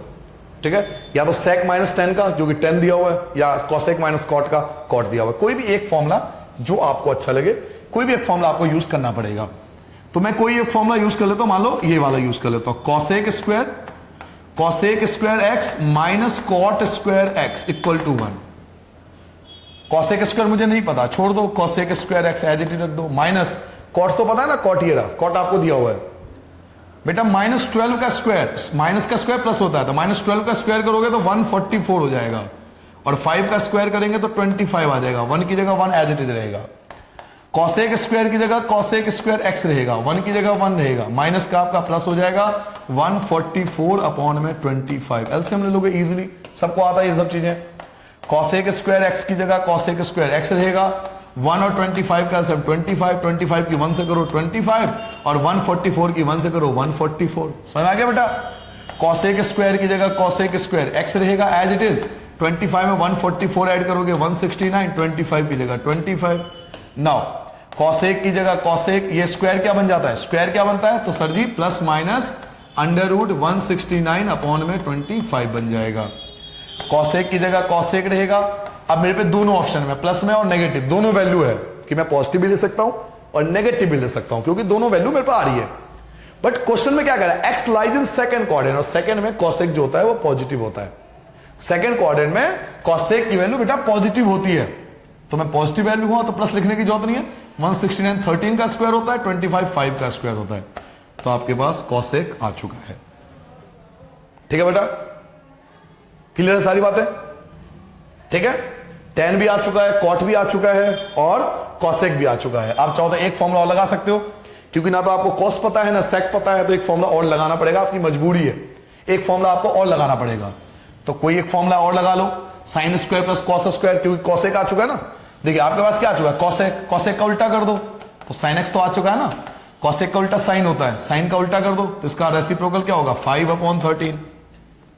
ठीक है। या तो सेक -10 का जो कि 10 दिया हुआ है, या कॉसेक -कॉट का कॉट दिया हुआ है। कोई भी एक फॉर्मूला जो आपको अच्छा लगे, कोई भी एक फॉर्मूला आपको यूज करना पड़ेगा। तो मैं कोई एक फॉर्मूला यूज कर लेता हूं, मान लो ये वाला यूज कर लेता हूं, cosec square x minus cot square x equal to 1। Cosec square मुझे नहीं पता, छोड़ दो, cosec square x as it is रख दो, माइनस कॉट तो पता है ना, कॉट ये रहा, कॉट आपको दिया हुआ है बेटा, -12 का स्क्वायर, माइनस का स्क्वायर प्लस होता है, तो -12 का स्क्वायर करोगे तो 144 हो जाएगा, और 5 का स्क्वायर करेंगे तो 25 आ जाएगा, 1 की जगह 1 एज इट इज रहेगा, कॉसेक स्क्वायर की जगह कॉसेक स्क्वायर एक्स रहेगा, 1 की जगह 1 रहेगा, माइनस का आपका प्लस हो जाएगा 144 अपॉन में 25। एलसीएम ले लोगे इजीली, सबको आता है ये सब चीजें। कॉसेक स्क्वायर एक्स की जगह कॉसेक स्क्वायर एक्स रहेगा, 1 और 25 का एलसीएम 25 की 1 से करो 25, और 144 की 1 से करो 144। समझ आ गया बेटा? कॉसेक स्क्वायर की जगह कॉसेक स्क्वायर एक्स रहेगा एज इट इज, 25 में 144 ऐड करोगे 169, 25 की जगह 25। नाउ कॉसेक की जगह कॉसेक, ये स्क्वायर क्या बन जाता है, स्क्वायर क्या बनता है, तो sir ji plus minus under root 169 upon में 25 बन जाएगा। कॉसेक की जगह कॉसेक रहेगा। अब मेरे पे दोनों ऑप्शन में, प्लस में और नेगेटिव दोनों वैल्यू है, कि मैं पॉजिटिव भी ले सकता हूं और नेगेटिव भी ले सकता हूं, क्योंकि दोनों वैल्यू मेरे पे आ रही है। बट क्वेश्चन में क्या कर रहा है, x lies in second quadrant, और सेकंड में कॉसेक जो होता है वो पॉजिटिव होता है। सेकंड क्वाड्रेंट में कॉसेक की वैल्यू बेटा पॉजिटिव होती है, तो मैं पॉजिटिव वैल्यू हुआ तो प्लस लिखने की जरूरत नहीं है। 169 13 का स्क्वायर होता है, 25 5 का स्क्वायर होता है, तो आपके पास कॉसेक आ चुका है। ठीक है बेटा, क्लियर है सारी बातें? ठीक है, tan भी आ चुका है, cot भी आ चुका है, और कॉसेक भी आ चुका है। आप चाहो तो एक फॉर्मूला और लगा सकते हो, क्योंकि ना तो आपको कॉस पता है ना सेक पता है, तो एक फॉर्मूला और लगाना पड़ेगा, आपकी मजबूरी है, एक फॉर्मूला आपको और लगाना पड़ेगा। तो कोई एक फॉर्मूला और लगा लो, sine square plus cos square, क्योंकि कॉसेक आ चुका है ना। देखिए आपके पास क्या आ चुका है, कॉसेक, कॉसेक का उल्टा कर दो तो साइन एक्स तो आ चुका है ना, कॉसेक का उल्टा साइन होता है, साइन का उल्टा कर दो तो इसका रेसिप्रोकल क्या होगा, 5/13।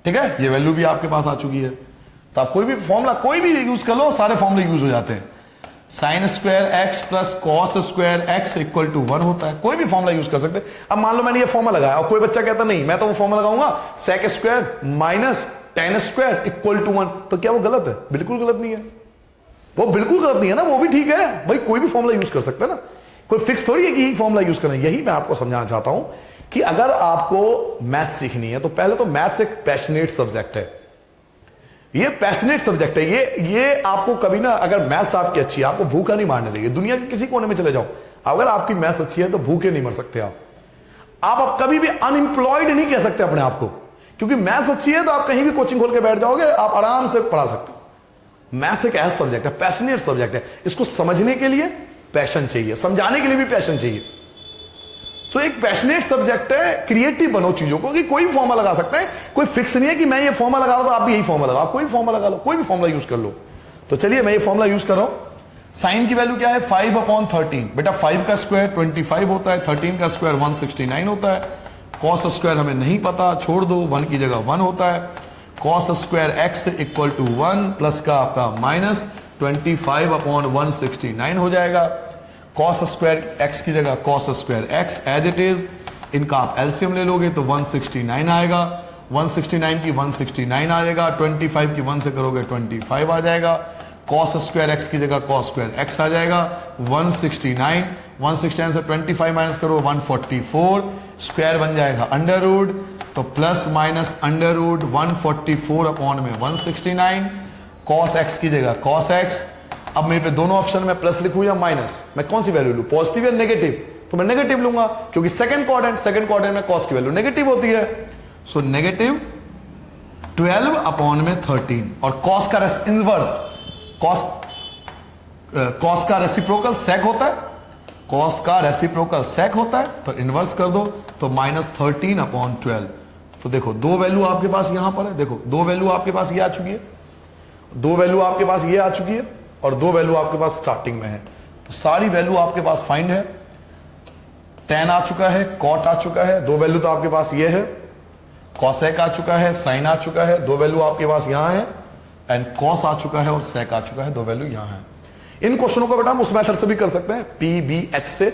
ठीक है, ये वैल्यू भी आपके पास आ चुकी है। तो आप कोई भी फॉर्मूला कोई भी यूज कर लो, सारे फॉर्मूले यूज हो जाते हैं। Sine square x plus cos square x equal to 1 होता है, कोई भी फॉर्मूला यूज कर सकते हैं। अब मान लो मैंने ये फॉर्मूला लगाया और कोई बच्चा कहता नहीं मैं तो वो फॉर्मूला लगाऊंगा sec square minus tan square equal to 1, तो क्या वो गलत है? बिल्कुल गलत नहीं है, वो बिल्कुल गलत नहीं है ना, वो भी ठीक है भाई, कोई भी फॉर्मूला यूज कर सकते हैं ना, कोई फिक्स थोड़ी है कि यही फॉर्मूला यूज करना है। यही मैं आपको समझाना चाहता हूं कि अगर आपको मैथ सीखनी है तो पहले तो मैथ्स एक पैशनेट सब्जेक्ट है, ये पैशनेट सब्जेक्ट है। ये आपको कभी ना, अगर मैथ्स आपकी अच्छी है आपको भूखा नहीं मारने देगी, दुनिया के किसी कोने में चले जाओ, अगर आपकी मैथ्स अच्छी है तो भूखे नहीं मर सकते आप कभी भी अनएम्प्लॉयड नहीं कह सकते अपने आप को, क्योंकि मैथ्स अच्छी है तो आप कहीं भी कोचिंग खोल के बैठ जाओगे, आप आराम से पढ़ा सकते हो। मैथ्स एक ऐसा सब्जेक्ट है, पैशनेट सब्जेक्ट है, इसको समझने के लिए पैशन चाहिए, समझाने के लिए भी पैशन चाहिए। तो एक पैशनेट सब्जेक्ट है, क्रिएटिव बनो चीजों को, कि कोई भी फॉर्मूला लगा सकते हैं, कोई फिक्स नहीं है कि मैं ये फॉर्मूला लगा रहा हूं तो आप भी यही फॉर्मूला लगाओ, कोई भी फॉर्मूला लगा लो, कोई भी फॉर्मूला यूज कर लो। तो चलिए मैं ये फॉर्मूला यूज कर रहा हूं। साइन की वैल्यू क्या है, 5/13। बेटा 5 का स्क्वायर 25 होता है, 13 का स्क्वायर 169 होता है, कॉस स्क्वायर हमें नहीं पता, छोड़ दो, 1 की जगह 1 होता है, cos square x equal to 1 plus का आपका माइनस 25/169 हो जाएगा। कॉस स्क्वायर एक्स की जगह cos square x as it is, इनका आप एलसीएम ले लोगे तो 169 आएगा, 169 की 169 आ जाएगा, 25 की 1 से करोगे 25 आ जाएगा, कॉस स्क्वायर एक्स की जगह कॉस स्क्वायर एक्स आ जाएगा, 169 से 25 माइनस करो 144, स्क्वायर बन जाएगा अंडर रूट, तो plus minus under root 144 upon में 169, कॉस एक्स की जगह कॉस एक्स। अब मेरे पे दोनों ऑप्शन में प्लस लिखूं या माइनस, मैं कौन सी वैल्यू लूं, पॉजिटिव या नेगेटिव? तो मैं नेगेटिव लूंगा, क्योंकि सेकंड क्वाड्रेंट में कॉस की वैल्यू नेगेटिव होती है। सो नेगेटिव 12 अपॉन में 13, और कॉस का इनवर्स, कॉस का रेसिप्रोकल सेक होता है, कॉस का रेसिप्रोकल सेक होता है, तो इनवर्स कर दो तो -13 अपॉन 12। तो देखो दो वैल्यू आपके पास यहां पर है, देखो दो वैल्यू आपके पास ये आ चुकी है, दो वैल्यू आपके पास ये आ चुकी है, और दो वैल्यू आपके पास स्टार्टिंग में है, तो सारी वैल्यू आपके पास फाइंड है। tan आ चुका है, cot आ चुका है, दो वैल्यू तो आपके पास ये है, cosec आ चुका है, sin आ चुका है, दो वैल्यू आपके पास यहां है, एंड cos आ चुका है और sec आ चुका है, दो वैल्यू यहां है। इन क्वेश्चनों को बेटा हम उस मेथड से भी कर सकते हैं, PBH से,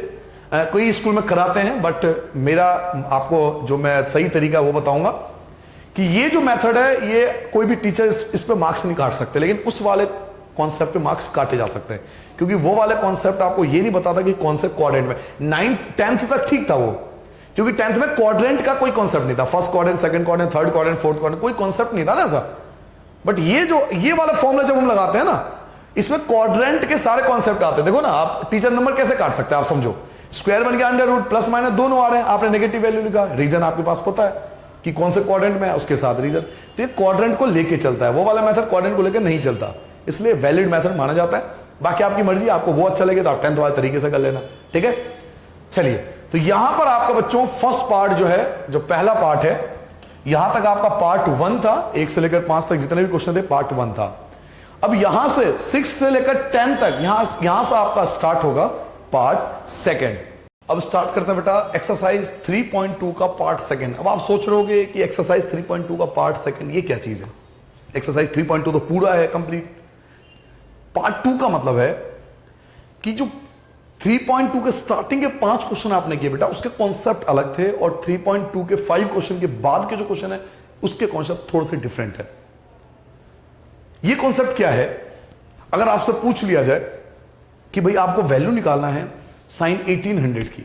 कोई स्कूल में कराते हैं, बट मेरा आपको जो मैं सही तरीका वो बताऊंगा कि ये जो मेथड है ये कोई भी टीचर इस पे मार्क्स नहीं काट सकते, लेकिन उस वाले कॉन्सेप्ट पे मार्क्स काटे जा सकते हैं, क्योंकि वो वाले कॉन्सेप्ट आपको ये नहीं बताता कि कौन से क्वाड्रेंट में। 9th 10th तक ठीक था वो, क्योंकि 10th में क्वाड्रेंट का कोई कॉन्सेप्ट नहीं था, first quadrant, second quadrant, third quadrant, fourth quadrant, कोई कॉन्सेप्ट नहीं था ना ऐसा। बट ये वाला फॉर्मूला जब हम लगाते हैं ना, इसमें क्वाड्रेंट के सारे कॉन्सेप्ट आते हैं। देखो ना, आप टीचर नंबर कैसे काट सकते हैं, आप समझो, स्क्वायर बन गया, अंडर रूट, प्लस माइनस दोनों आ रहे हैं, आपने नेगेटिव वैल्यू लिखा, रीजन आपके पास पता है कि कौन से क्वाड्रेंट में है, उसके साथ रीजन। तो ये क्वाड्रेंट को लेके चलता है, वो वाला मेथड क्वाड्रेंट को लेकर नहीं चलता, इसलिए वैलिड मेथड माना जाता है। बाकी आपकी मर्जी, आपको वो अच्छा लगे तो आप 10th वाले तरीके से कर लेना, ठीक है। चलिए, तो यहां पर आपका बच्चों फर्स्ट पार्ट जो है, जो पहला पार्ट है, यहां तक आपका पार्ट 1 था, 1 से लेकर 5 तक जितने भी क्वेश्चन थे पार्ट 1 था। अब यहां से 6 से लेकर 10 तक यहां से आपका स्टार्ट होगा पार्ट 2। अब स्टार्ट करते हैं बेटा एक्सरसाइज 3.2 का पार्ट 2। अब आप सोच रहे होगे कि एक्सरसाइज 3.2 का पार्ट 2 ये क्या चीज है। एक्सरसाइज 3.2 तो पूरा है कंप्लीट। पार्ट 2 का मतलब है कि जो 3.2 के स्टार्टिंग के 5 क्वेश्चन आपने किए बेटा, उसके कॉन्सेप्ट अलग थे, और 3.2 के 5 क्वेश्चन के बाद के जो क्वेश्चन है उसके कॉन्सेप्ट थोड़े से डिफरेंट है। ये कॉन्सेप्ट क्या है, अगर आपसे पूछ लिया जाए कि भाई आपको वैल्यू निकालना है साइन 1800 की,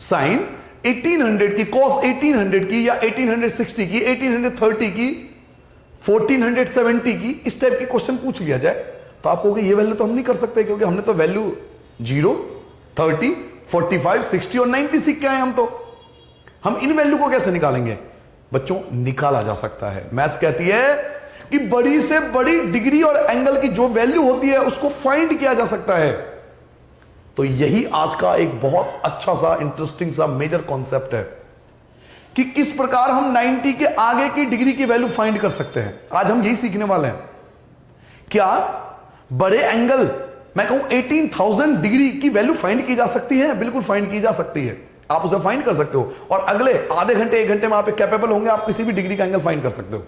साइन 1800 की, कॉस 1800 की, या 1860 की, 1830 की, 1470 की, इस टाइप की क्वेश्चन पूछ लिया जाए तो आप कहोगे ये वैल्यू तो हम नहीं कर सकते, क्योंकि हमने तो वैल्यू 0, 30, 45, 60 और 90 सीख के आए हम इन वैल्यू को कैसे निकालेंगे। बच्चों निकाला जा सकता है। मैथ्स कहती है कि बड़ी से बड़ी डिग्री और एंगल की जो वैल्यू होती है उसको फाइंड किया जा सकता है। तो यही आज का एक बहुत अच्छा सा इंटरेस्टिंग सा मेजर कॉन्सेप्ट है कि किस प्रकार हम 90 के आगे की डिग्री की वैल्यू फाइंड कर सकते हैं। आज हम यही सीखने वाले हैं। क्या बड़े एंगल, मैं कहूं 18,000 डिग्री की वैल्यू फाइंड की जा सकती है? बिल्कुल फाइंड की जा सकती है, आप उसे फाइंड कर सकते हो, और अगले आधे घंटे 1 घंटे में आप कैपेबल होंगे, आप किसी भी डिग्री का एंगल फाइंड कर सकते हो।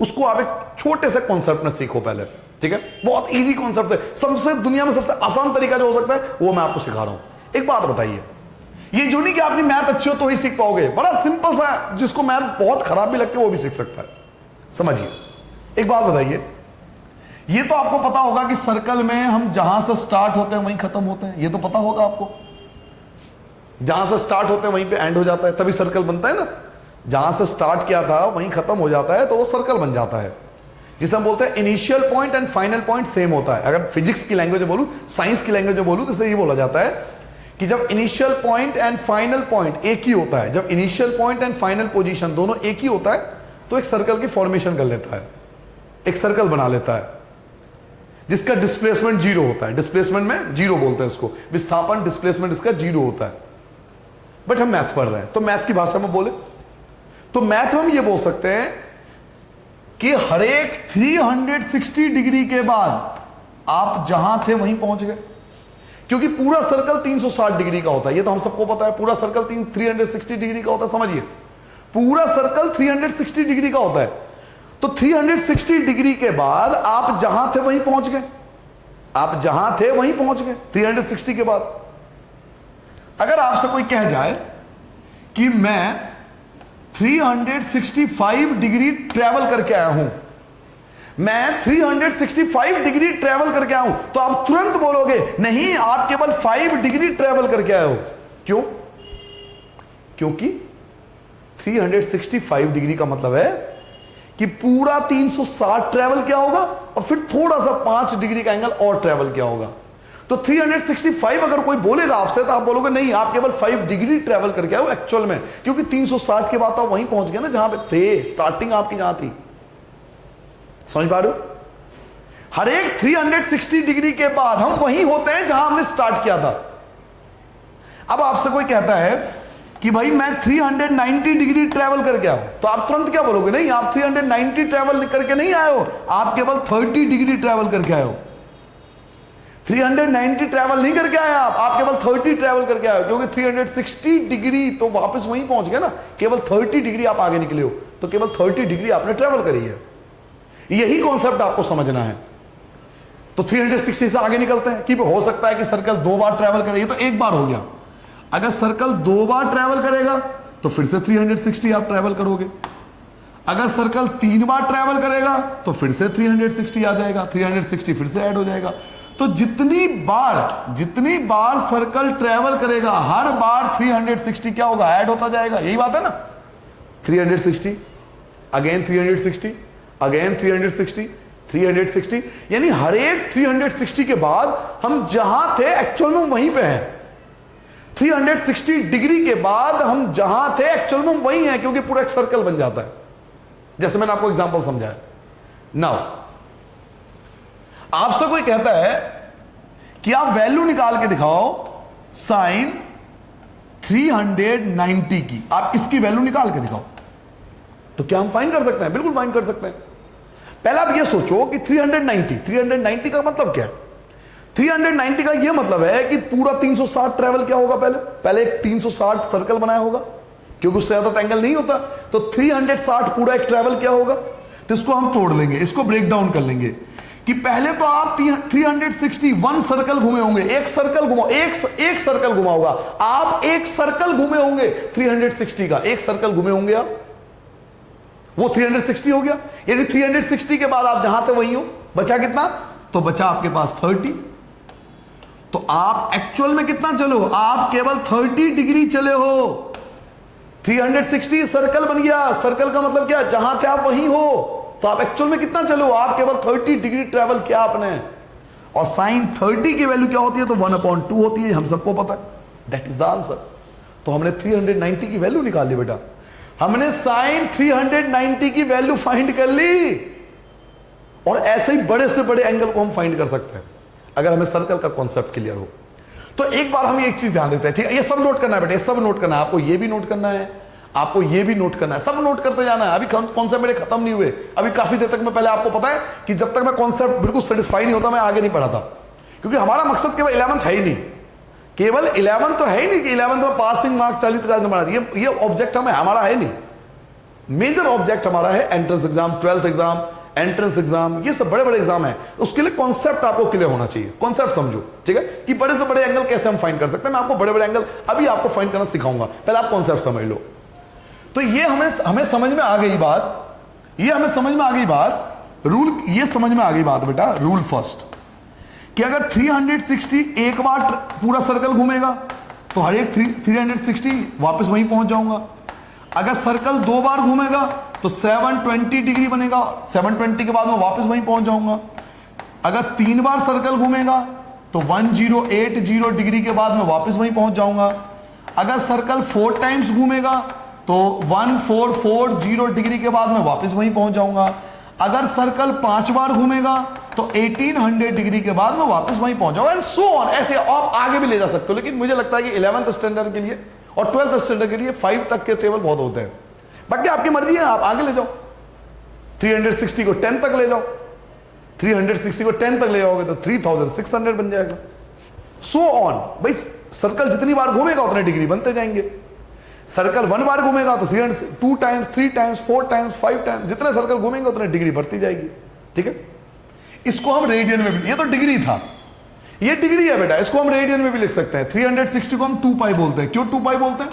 उसको आप एक छोटे से कॉन्सेप्ट में सीखो पहले, ठीक है। बहुत इजी कॉन्सेप्ट है, सबसे दुनिया में सबसे आसान तरीका जो हो सकता है वो मैं आपको सिखा रहा हूं। एक बात बताइए, ये जो नहीं कि आपकी मैथ अच्छी हो तो ही सीख पाओगे, बड़ा सिंपल सा है, जिसको मैथ बहुत खराब भी लगती है वो भी सीख सकता है। समझिए, एक बात बताइए, ये तो आपको पता होगा कि सर्कल में हम जहां से स्टार्ट होते हैं वहीं खत्म होते हैं, ये तो पता होगा आपको। जहां से स्टार्ट होते हैं वहीं पे एंड हो जाता है, तभी सर्कल बनता है ना। जहां से स्टार्ट किया था वहीं खत्म हो जाता है तो वो सर्कल बन जाता है, जिसे हम बोलते हैं initial point and final point same होता है। अगर फिजिक्स की लैंग्वेज में बोलूं, साइंस की लैंग्वेज में बोलूं, तो इसे ये बोला जाता है कि जब initial point and final point एक ही होता है, जब initial point and final position दोनों एक ही होता है तो एक सर्कल की फॉर्मेशन कर लेता है, एक सर्कल बना लेता है, जिसका डिस्प्लेसमेंट 0 होता है। डिस्प्लेसमेंट में 0 बोलते हैं इसको, विस्थापन डिस्प्लेसमेंट इसका 0 होता है। बट हम मैथ्स पढ़ रहे हैं तो मैथ की भाषा में बोले तो मैथ में हम ये बोल सकते हैं कि हर एक 360 डिग्री के बाद आप जहां थे वहीं पहुंच गए, क्योंकि पूरा सर्कल 360 डिग्री का होता है। ये तो हम सबको पता है, पूरा सर्कल 360 डिग्री का होता है। समझिए, पूरा सर्कल 360 डिग्री का होता है, तो 360 डिग्री के बाद आप जहां थे वहीं पहुंच गए, आप जहां थे वहीं पहुंच गए 360 के बाद। अगर आपसे कोई कह जाए कि मैं 365 डिग्री ट्रेवल करके आया हूं, मैं 365 डिग्री ट्रेवल करके आया हूं, तो आप तुरंत बोलोगे नहीं, आप केवल 5 डिग्री ट्रेवल करके आए हो। क्यों? क्योंकि 365 डिग्री का मतलब है कि पूरा 360 ट्रेवल किया होगा और फिर थोड़ा सा 5 डिग्री का एंगल और ट्रेवल किया होगा। तो 365 अगर कोई बोलेगा आपसे तो आप बोलोगे नहीं, आप केवल 5 डिग्री ट्रेवल करके आए हो एक्चुअल में, क्योंकि 360 के बाद आप वहीं पहुंच गए ना जहां पे थे, स्टार्टिंग आपकी जहां थी। समझ पा रहे हो? हर एक 360 डिग्री के बाद हम वहीं होते हैं जहां हमने स्टार्ट किया था। अब आपसे कोई कहता है कि भाई मैं 390 डिग्री ट्रेवल करके आया, तो आप तुरंत क्या बोलोगे? नहीं, आप 390 ट्रेवल करके नहीं आए हो, आप केवल 30 डिग्री ट्रेवल करके आए हो। 390 ट्रेवल नहीं करके आए आप केवल 30 ट्रेवल करके आए हो, क्योंकि 360 डिग्री तो वापस वहीं पहुंच गए ना, केवल 30 डिग्री आप आगे निकले हो, तो केवल 30 डिग्री आपने ट्रेवल करी है। यही कॉन्सेप्ट आपको समझना है। तो 360 से आगे निकलते हैं कि हो सकता है कि सर्कल 2 बार ट्रेवल करे, ये तो 1 बार हो गया। अगर सर्कल 2 बार ट्रेवल करेगा तो फिर से 360 आप ट्रेवल करोगे। अगर सर्कल 3 बार ट्रेवल करेगा तो फिर से 360 आ जाएगा, 360 फिर से ऐड हो जाएगा। तो जितनी बार सर्कल ट्रेवल करेगा हर बार 360 क्या होगा, ऐड होता जाएगा। यही बात है ना, 360 अगेन 360 अगेन 360 360, यानी हर एक 360 के बाद हम जहां थे एक्चुअल में वहीं पे हैं। 360 डिग्री के बाद हम जहां थे एक्चुअल में वहीं हैं, क्योंकि पूरा एक सर्कल बन जाता है, जैसे मैंने आपको एग्जांपल समझाया। नाउ आपसे कोई कहता है कि आप वैल्यू निकाल के दिखाओ साइन 390 की, आप इसकी वैल्यू निकाल के दिखाओ, तो क्या हम फाइंड कर सकते हैं? बिल्कुल फाइंड कर सकते हैं। पहले आप ये सोचो कि 390 का मतलब क्या है। 390 का ये मतलब है कि पूरा 360 ट्रेवल क्या होगा, पहले एक 360 सर्कल बनाया होगा, क्योंकि उससे ज्यादा एंगल नहीं होता। तो 360 पूरा एक ट्रेवल क्या होगा, तो इसको हम तोड़ लेंगे, इसको ब्रेक डाउन कर लेंगे कि पहले तो आप 361 सर्कल घूमे होंगे, एक सर्कल घुमा, एक सर्कल घुमा होगा, आप एक सर्कल घूमे होंगे 360 का, एक सर्कल घूमे होंगे आप, वो 360 हो गया। यानी 360 के बाद आप जहां थे वहीं हो, बचा कितना, तो बचा आपके पास 30। तो आप एक्चुअल में कितना चले हो, आप केवल 30 डिग्री चले हो। 360 सर्कल बन गया, सर्कल का मतलब क्या, जहां थे आप वहीं हो। तो आप एक्चुअल में कितना चले हो, आप केवल 30 डिग्री ट्रेवल किया आपने। और साइन 30 की वैल्यू क्या होती है, तो 1/2 होती है, हम सबको पता है, दैट इज द आंसर। तो हमने 390 की वैल्यू निकाल ली बेटा, हमने साइन 390 की वैल्यू फाइंड कर ली। और ऐसे ही बड़े से बड़े एंगल को हम फाइंड कर सकते हैं अगर हमें सर्कल का कॉन्सेप्ट क्लियर हो। तो एक बार हम एक चीज ध्यान देते हैं, ठीक है, ये सब नोट करना है बेटा, ये सब नोट करना है, आपको ये भी नोट करना है, आपको ये भी नोट करना है, सब नोट करते जाना है। अभी कॉन्सेप्ट मेरे खत्म नहीं हुए, अभी काफी देर तक मैं, पहले आपको पता है कि जब तक मैं कॉन्सेप्ट बिल्कुल सेटिस्फाई नहीं होता मैं आगे नहीं पढ़ाता, क्योंकि हमारा मकसद केवल 11th है ही नहीं, केवल 11th तो है ही नहीं कि 11th में पासिंग मार्क 40-50 नंबर, ये ऑब्जेक्ट हमारा है नहीं। मेजर ऑब्जेक्ट हमारा है entrance exam, 12th exam, entrance exam, ये सब बड़े बड़े एग्जाम है। उसके लिए कॉन्सेप्ट आपको क्लियर होना चाहिए, कॉन्सेप्ट समझो, ठीक है, कि बड़े से बड़े एंगल कैसे हम फाइंड कर सकते हैं। मैं आपको बड़े बड़े एंगल अभी आपको फाइंड करना सिखाऊंगा, पहले आप कॉन्सेप्ट समझ लो। तो ये हमें समझ में आ गई बात, ये हमें समझ में आ गई बात, रूल ये समझ में आ गई बात बेटा, रूल फर्स्ट, कि अगर 360 एक बार पूरा सर्कल घूमेगा तो हर एक 360 वापस वहीं पहुंच जाऊंगा। अगर सर्कल 2 बार घूमेगा तो 720 डिग्री बनेगा, 720 के बाद मैं वापस वहीं पहुंच जाऊंगा। अगर 3 बार सर्कल घूमेगा तो 1080 डिग्री के बाद मैं वापस वहीं पहुंच जाऊंगा। अगर सर्कल 4 टाइम्स घूमेगा तो 1440 डिग्री के बाद मैं वापस वहीं पहुंच जाऊंगा। अगर सर्कल 5 बार घूमेगा तो 1800 डिग्री के बाद मैं वापस वहीं पहुंच जाऊंगा, एंड सो ऑन। ऐसे आप आगे भी ले जा सकते हो, लेकिन मुझे लगता है कि 11th स्टैंडर्ड के लिए और 12th स्टैंडर्ड के लिए 5 तक के टेबल बहुत होते हैं। बाकी आपकी मर्जी है, आप आगे ले जाओ, 360 को 10 तक ले जाओ, 360 को 10 तक ले जाओगे तो 3600 बन जाएगा, सो ऑन। भाई सर्कल जितनी बार घूमेगा उतने डिग्री बनते जाएंगे। सर्कल 1 बार घूमेगा तो 2 टाइम्स, 3 टाइम्स, 4 टाइम्स, 5 टाइम्स, जितने सर्कल घूमेंगे उतने डिग्री बढ़ती जाएगी, ठीक है। इसको हम रेडियन में भी, ये तो डिग्री था, ये डिग्री है बेटा, इसको हम रेडियन में भी लिख सकते हैं। 360 को हम 2 पाई बोलते हैं। क्यों 2 पाई बोलते हैं?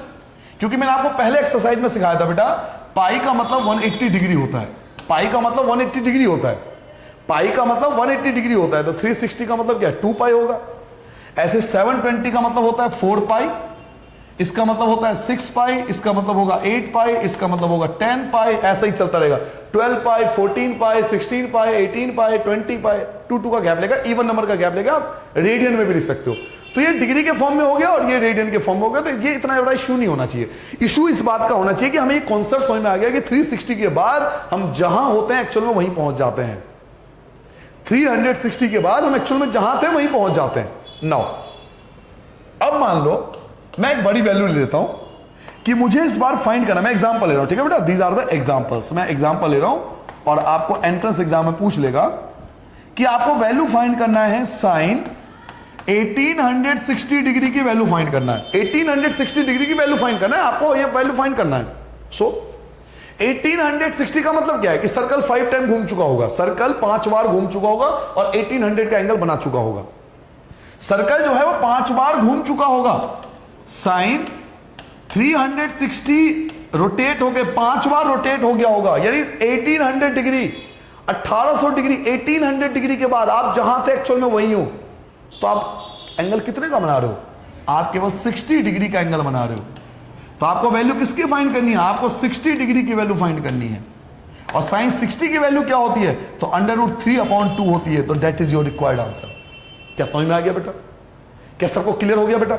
क्योंकि मैंने आपको पहले एक्सरसाइज में सिखाया था बेटा, पाई का मतलब 180 डिग्री होता है, पाई का मतलब 180 डिग्री होता है, पाई का मतलब 180 डिग्री होता है। तो 360 का मतलब क्या है, 2 पाई होगा। ऐसे 720 का मतलब होता है 4 पाई, इसका मतलब होता है 6 पाई, इसका मतलब होगा 8 पाई, इसका मतलब होगा 10 पाई, ऐसा ही चलता रहेगा। 12 पाई, 14 पाई, 16 पाई, 18 पाई, 20 पाई, 2 का गैप लेगा, इवन नंबर का गैप लेगा। आप रेडियन में भी लिख सकते हो। तो ये डिग्री के फॉर्म में हो गया और ये रेडियन के फॉर्म में हो गया। तो ये इतना बड़ा इशू नहीं होना चाहिए। इशू इस बात का होना चाहिए कि हमें ये कॉन्सेप्ट समझ में आ गया कि 360 के बाद हम जहां होते हैं एक्चुअल में वहीं पहुंच जाते हैं। 360 के बाद हम एक्चुअल में जहां थे वहीं पहुंच जाते हैं। नाउ अब मान लो मैं एक बड़ी वैल्यू ले लेता हूं कि मुझे इस बार फाइंड करना, मैं एग्जांपल ले रहा हूं, ठीक है बेटा, दीज आर द एग्जांपल्स। मैं एग्जांपल ले रहा हूं और आपको एंट्रेंस एग्जाम में पूछ लेगा कि आपको वैल्यू फाइंड करना है साइन 1860 डिग्री की वैल्यू फाइंड करना है। 1860 डिग्री की वैल्यू फाइंड करना है आपको, ये वैल्यू फाइंड करना है। सो 1860 का मतलब क्या है कि सर्कल 5 टाइम घूम चुका होगा, सर्कल 5 बार घूम चुका होगा और 1800 का एंगल बना चुका होगा। सर्कल जो है वो 5 बार घूम चुका होगा। साइन 360 रोटेट हो गए, 5 बार रोटेट हो गया होगा, यानी 1800 डिग्री, 1800 डिग्री, 1800 डिग्री के बाद आप जहां थे एक्चुअल में वही हो, तो आप एंगल कितने का बना रहे हो? आप केवल 60 डिग्री का एंगल बना रहे हो। तो आपको वैल्यू किसकी फाइंड करनी है? आपको 60 डिग्री की वैल्यू फाइंड करनी है। और साइन 60 की वैल्यू क्या होती है? तो √3/2 होती है। तो that is your required answer. क्या समझ में आ गया बेटा? क्या सबको क्लियर हो गया बेटा?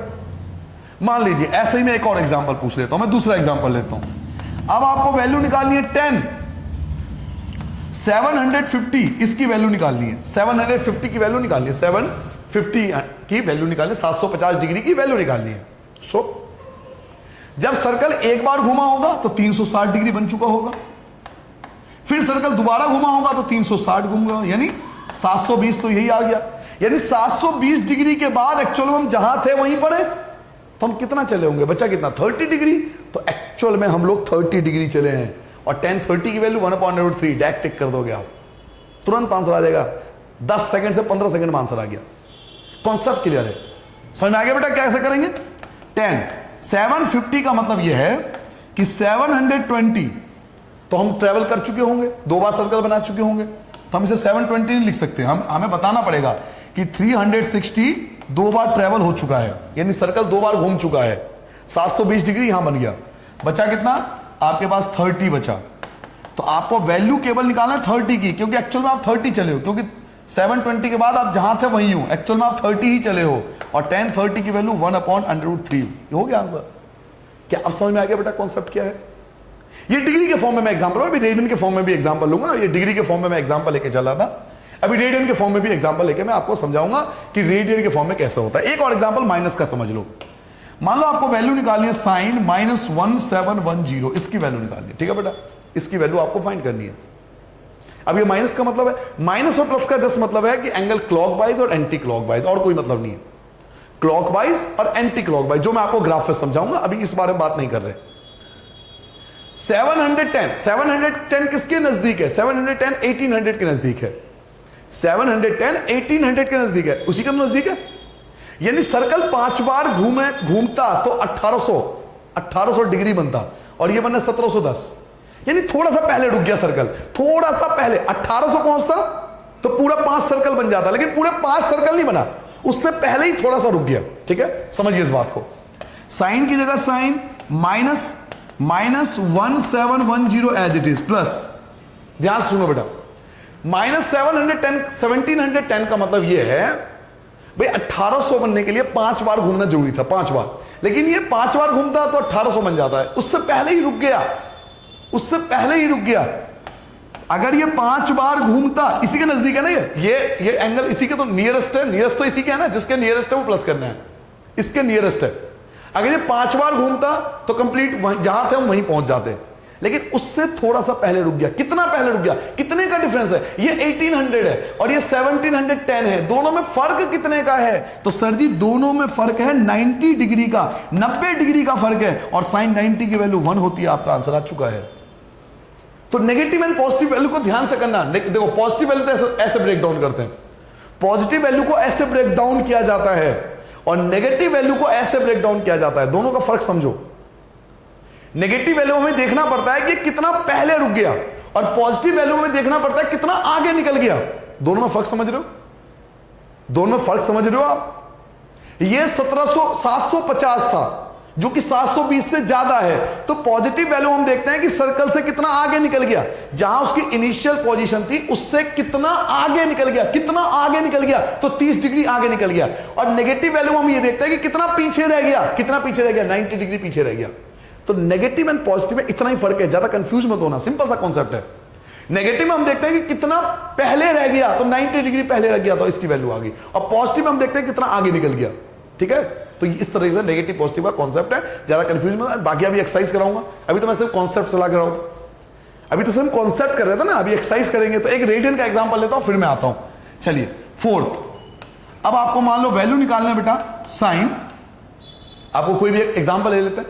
मान लीजिए ऐसे ही मैं एक और एग्जांपल पूछ लेता हूं, मैं दूसरा एग्जांपल लेता हूं। अब आपको वैल्यू निकालनी है 10, 750 इसकी वैल्यू निकालनी है, 750 की वैल्यू निकालनी है, 750 की वैल्यू निकालनी है, 750 डिग्री की वैल्यू निकालनी है। सो जब सर्कल एक बार घुमा होगा तो 360 डिग्री बन चुका होगा, फिर सर्कल दोबारा घुमा होगा तो 360 घूमेगा, यानी 720। तो यही आ गया, यानी 720 डिग्री के बाद एक्चुअल में हम जहां थे वहीं पर है। तो हम कितना चले होंगे? बचा कितना? 30 डिग्री। तो एक्चुअल में हम लोग 30 डिग्री चले हैं। और 10 30 की वैल्यू 1/√3 डायरेक्ट टिक कर दोगे आप, तुरंत आंसर आ जाएगा। 10 सेकंड से 15 सेकंड में आंसर आ गया। कॉन्सेप्ट क्लियर है? समझ में आ गया बेटा कैसे करेंगे? 750 का मतलब यह है कि 720 तो हम ट्रेवल कर चुके होंगे, 2 बार सर्कल बना चुके होंगे, तो हम इसे 720 नहीं लिख सकते। हमें बताना पड़ेगा कि 360 2 बार ट्रेवल हो चुका है, यानी सर्कल 2 बार घूम चुका है। 720 डिग्री यहां बन गया। बचा कितना? आपके पास 30 बचा। तो आपको वैल्यू केवल निकालना है 30 की, क्योंकि एक्चुअल में आप 30 चले हो, क्योंकि 720 के बाद आप जहां थे वहीं हो, एक्चुअल में आप 30 ही चले हो। और 10 30 की वैल्यू 1/√3 हो गया आंसर। क्या अब समझ में आ गया बेटा कॉन्सेप्ट क्या है? ये डिग्री के फॉर्म में मैं एग्जांपल, अभी रेडियन के फॉर्म में भी एग्जांपल लूंगा। ये डिग्री के फॉर्म में मैं एग्जांपल लेके चला था, अभी रेडियन के फॉर्म में भी एग्जांपल लेके मैं आपको समझाऊंगा कि रेडियन के फॉर्म में कैसे होता है। एक और एग्जांपल माइनस का समझ लो। मान लो आपको वैल्यू निकालनी है साइन -1710, इसकी वैल्यू निकालनी है, ठीक है बेटा? इसकी वैल्यू आपको फाइंड करनी है। अब ये माइनस का मतलब है, माइनस और प्लस का जस्ट मतलब है कि एंगल क्लॉकवाइज और एंटी क्लॉकवाइज, और कोई मतलब नहीं है। क्लॉकवाइज और एंटी क्लॉकवाइज जो मैं आपको ग्राफ में समझाऊंगा, अभी इस बारे में बात नहीं कर रहे। 710 किसके नजदीक है? 710 1800 के नजदीक है। 710 1800 के नजदीक है, उसी के नजदीक है। यानी सर्कल 5 बार घूमता तो 1800 डिग्री बनता, और ये बनना 1710, यानी थोड़ा सा पहले रुक गया सर्कल, थोड़ा सा पहले 1800 पहुंचता तो पूरा 5 सर्कल बन जाता, लेकिन पूरे 5 सर्कल नहीं बना, उससे पहले ही थोड़ा सा रुक गया। ठीक है, समझिए इस बात को। साइन की जगह sine -1710 as it is, plus ध्यान सुनो बेटा, -1710 का मतलब यह है भाई 1800 बनने के लिए 5 बार घूमना जरूरी था, 5 बार, लेकिन ये 5 बार घूमता तो 1800 बन जाता है, उससे पहले ही रुक गया, उससे पहले ही रुक गया। अगर ये 5 बार घूमता, इसी के नजदीक है ना, ये एंगल इसी के तो नियरेस्ट है, नियरेस्ट तो इसी के है ना, जिसके नियरेस्ट है वो प्लस करना है, इसके नियरेस्ट है। अगर ये 5 बार घूमता तो कंप्लीट जहां थे हम वहीं पहुंच जाते, लेकिन उससे थोड़ा सा पहले रुक गया। कितना पहले रुक गया? कितने का डिफरेंस है? ये 1800 है और ये 1710 है, दोनों में फर्क कितने का है? तो सर जी दोनों में फर्क है 90 डिग्री का, 90 डिग्री का फर्क है, और साइन 90 की वैल्यू 1 होती है। आपका आंसर आ चुका है। तो नेगेटिव एंड पॉजिटिव वैल्यू को ध्यान से करना। देखो पॉजिटिव वैल्यू तो ऐसे ब्रेक डाउन करते हैं, पॉजिटिव वैल्यू को ऐसे ब्रेक डाउन किया जाता है और नेगेटिव वैल्यू को ऐसे ब्रेक डाउन किया जाता है। दोनों का फर्क समझो। नेगेटिव वैल्यू में देखना पड़ता है कि कितना पहले रुक गया, और पॉजिटिव वैल्यू में देखना पड़ता है कितना आगे निकल गया। दोनों में फर्क समझ रहे हो? दोनों में फर्क समझ रहे हो आप? ये 750 था जो कि 720 से ज्यादा है, तो पॉजिटिव वैल्यू हम देखते हैं कि सर्कल से कितना आगे निकल गया, जहां उसकी इनिशियल पोजीशन थी उससे कितना आगे निकल गया, कितना आगे निकल गया, तो 30 डिग्री आगे निकल गया। और नेगेटिव वैल्यू हम ये देखते हैं कि कितना पीछे रह गया, कितना पीछे रह गया, 90 डिग्री पीछे रह गया। तो नेगेटिव एंड पॉजिटिव में इतना ही फर्क है, ज्यादा कंफ्यूज मत होना, सिंपल सा कॉन्सेप्ट है। नेगेटिव में हम देखते हैं कि कितना पहले रह गया, तो 90 डिग्री पहले रह गया तो इसकी वैल्यू आ गई, और पॉजिटिव में हम देखते हैं कितना आगे निकल गया। ठीक है, तो इस तरह से नेगेटिव पॉजिटिव का कॉन्सेप्ट है, ज्यादा कंफ्यूज मत। बाकी अभी एक्सरसाइज कराऊंगा, अभी तो मैं सिर्फ कॉन्सेप्ट चला कर रहा हूं, अभी तो सिर्फ कॉन्सेप्ट कर रहे थे ना, अभी एक्सरसाइज करेंगे। तो एक रेडियन का एग्जांपल लेता हूं फिर मैं आता हूं। चलिए फोर्थ, अब आपको मान लो वैल्यू निकालना है बेटा साइन, आपको कोई भी एक एग्जांपल ले लेते हैं,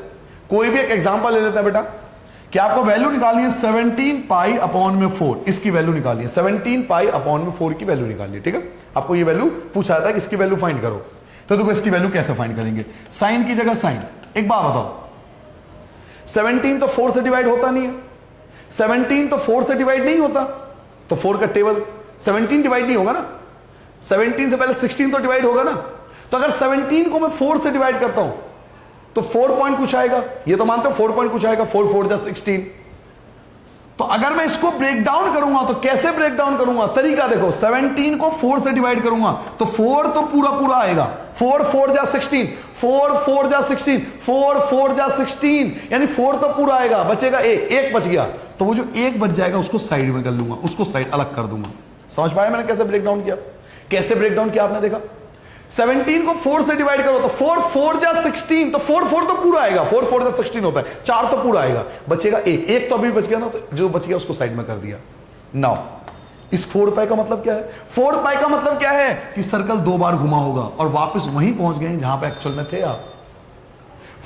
कोई भी एक एग्जांपल ले लेते हैं बेटा, कि आपको वैल्यू निकालनी है 17 पाई अपॉन में 4, इसकी वैल्यू निकालनी है 17 पाई अपॉन में 4 की वैल्यू निकालनी है। ठीक है, आपको ये वैल्यू पूछा जाता है कि इसकी वैल्यू फाइंड करो, तो देखो इसकी वैल्यू कैसे फाइंड करेंगे। साइन की जगह साइन, एक बात बताओ, 17 तो 4 से डिवाइड होता नहीं है, 17 तो 4 से डिवाइड नहीं होता, तो 4 का टेबल 17 डिवाइड नहीं होगा ना, 17 से पहले 16 तो डिवाइड होगा ना। तो अगर 17 को मैं 4 से डिवाइड करता हूं तो 4 पॉइंट कुछ आएगा, ये तो मानते हो 4 पॉइंट कुछ आएगा, 4 4 जा 16। तो अगर मैं इसको ब्रेक डाउन करूंगा तो कैसे ब्रेक डाउन करूंगा, तरीका देखो, 17 को 4 से डिवाइड करूंगा तो 4 तो पूरा पूरा आएगा, 4 4 जा 16, 4 4 जा 16, 4 4 जा 16, यानी 4 तो पूरा आएगा, बचेगा एक बच गया, तो वो जो एक बच जाएगा उसको साइड में कर लूंगा, उसको साइड अलग कर दूंगा। समझ पाया मैंने कैसे ब्रेक डाउन किया, कैसे ब्रेक डाउन किया आपने देखा। 17 को 4 से डिवाइड करो तो 4 4 जा 16, तो 4 4 तो पूरा आएगा, 4 4 जा 16 होता है, 4 तो पूरा आएगा, बचेगा एक तो अभी बच गया ना, तो जो बच गया उसको साइड में कर दिया। नाउ इस 4 पाई का मतलब क्या है, 4 पाई का मतलब क्या है कि सर्कल 2 बार घुमा होगा और वापस वहीं पहुंच गए जहां पे एक्चुअल में थे आप।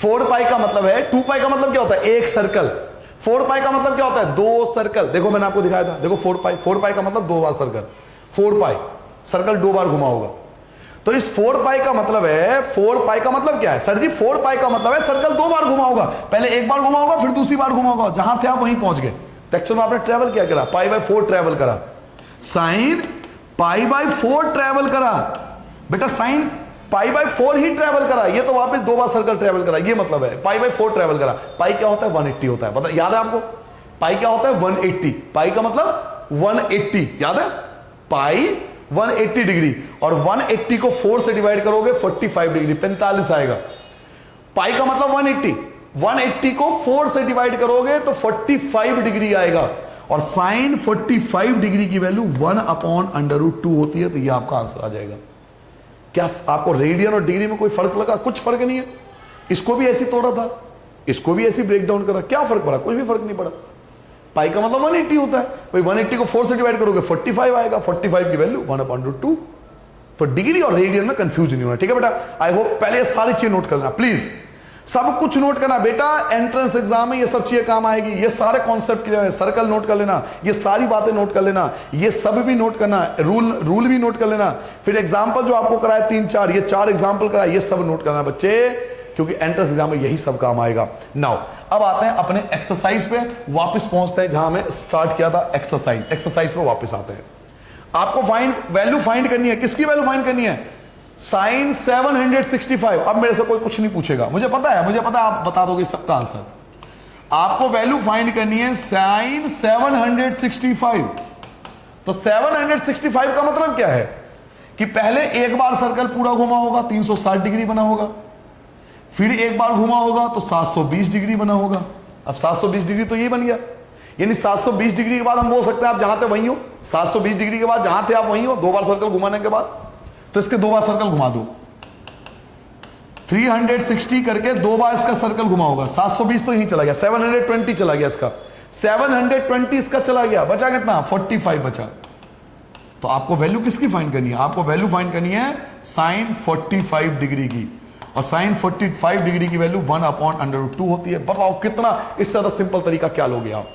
4 पाई का मतलब है, 2 पाई का मतलब क्या होता है, एक सर्कल। 4 पाई का मतलब क्या होता है, 2 सर्कल। देखो मैंने आपको दिखाया था, देखो 4 पाई का मतलब 2 बार सर्कल, 4 पाई सर्कल 2 बार घुमा होगा। तो इस 4 पाई का मतलब है, 4 पाई का मतलब क्या है सर जी, 4 पाई का मतलब है सर्कल 2 बार घुमा होगा, पहले एक बार घुमा होगा फिर दूसरी बार घुमा होगा, जहां थे आप वहीं पहुंच गए। तो एक्चुअल में आपने ट्रेवल क्या करा, पाई बाय 4 ट्रेवल करा, साइन पाई बाय 4 ट्रेवल करा बेटा, sine pi by 4 he travel करा, ये तो वापस 2 बार सर्कल ट्रेवल करा, ये मतलब है पाई बाय 4 ट्रेवल करा। पाई क्या होता है, 180 होता है, पता याद है आपको, पाई क्या होता है 180, पाई का मतलब 180 याद है, पाई 180 डिग्री, और 180 को 4 से डिवाइड करोगे 45 डिग्री, 45 आएगा। पाई का मतलब 180, 180 को 4 से डिवाइड करोगे तो 45 डिग्री आएगा, और साइन 45 डिग्री की वैल्यू 1/√2 होती है, तो ये आपका आंसर आ जाएगा। क्या आपको रेडियन और डिग्री में कोई फर्क लगा, कुछ फर्क नहीं है। इसको भी ऐसी तोड़ा था, इसको भी ऐसी ब्रेक डाउन करा, क्या फर्क पड़ा, कुछ भी फर्क नहीं पड़ा। पाई का मतलब 180 होता है, भाई 180 को 4 से डिवाइड करोगे 45 आएगा, 45 की वैल्यू 1/√2। तो डिग्री और रेडियन में कंफ्यूज नहीं होना, ठीक है बेटा। आई होप पहले ये सारी चीज नोट कर लेना, प्लीज सब कुछ नोट करना बेटा, एंट्रेंस एग्जाम में ये सब चीजें काम आएगी। ये सारे कॉन्सेप्ट क्लियर है, सर्कल नोट कर लेना, ये सारी बातें नोट कर लेना, ये सब भी नोट करना, रूल भी नोट कर लेना, फिर एग्जाम्पल जो आपको कराया 3-4, ये 4 एग्जाम्पल कराया, ये सब नोट करना बच्चे, क्योंकि एंट्रेंस एग्जाम में यही सब काम आएगा। नाउ अब आते हैं अपने एक्सरसाइज पे, वापस पहुंचते हैं जहां हमें स्टार्ट किया था। एक्सरसाइज पे वापस आते हैं। आपको वैल्यू फाइंड करनी है, किसकी वैल्यू फाइंड करनी है, साइन 765। अब मेरे से कोई कुछ नहीं पूछेगा, मुझे पता है आप बता दोगे सबका आंसर। आपको वैल्यू फाइंड करनी है साइन 765। तो 765 का मतलब क्या है कि पहले एक बार सर्कल पूरा घुमा होगा, 360 डिग्री बना होगा, फिर एक बार घुमा होगा तो 720 डिग्री बना होगा। अब 720 डिग्री तो ये बन गया, यानी 720 डिग्री के बाद हम बोल सकते हैं आप जहां थे वहीं हो, 720 डिग्री के बाद जहां थे आप वहीं हो, 2 बार सर्कल घुमाने के बाद। तो इसके 2 बार सर्कल घुमा दो, 360 करके 2 बार इसका सर्कल घुमा होगा, 720 तो यहीं चला गया, 720 चला गया इसका, 720 इसका चला गया, बचा कितना, 45 बचा। तो आपको वैल्यू किसकी फाइंड करनी है, आपको वैल्यू फाइंड करनी है साइन 45 डिग्री की, और साइन 45 डिग्री की वैल्यू 1/√2 होती है। बताओ कितना इससे ज्यादा सिंपल तरीका क्या लोगे आप,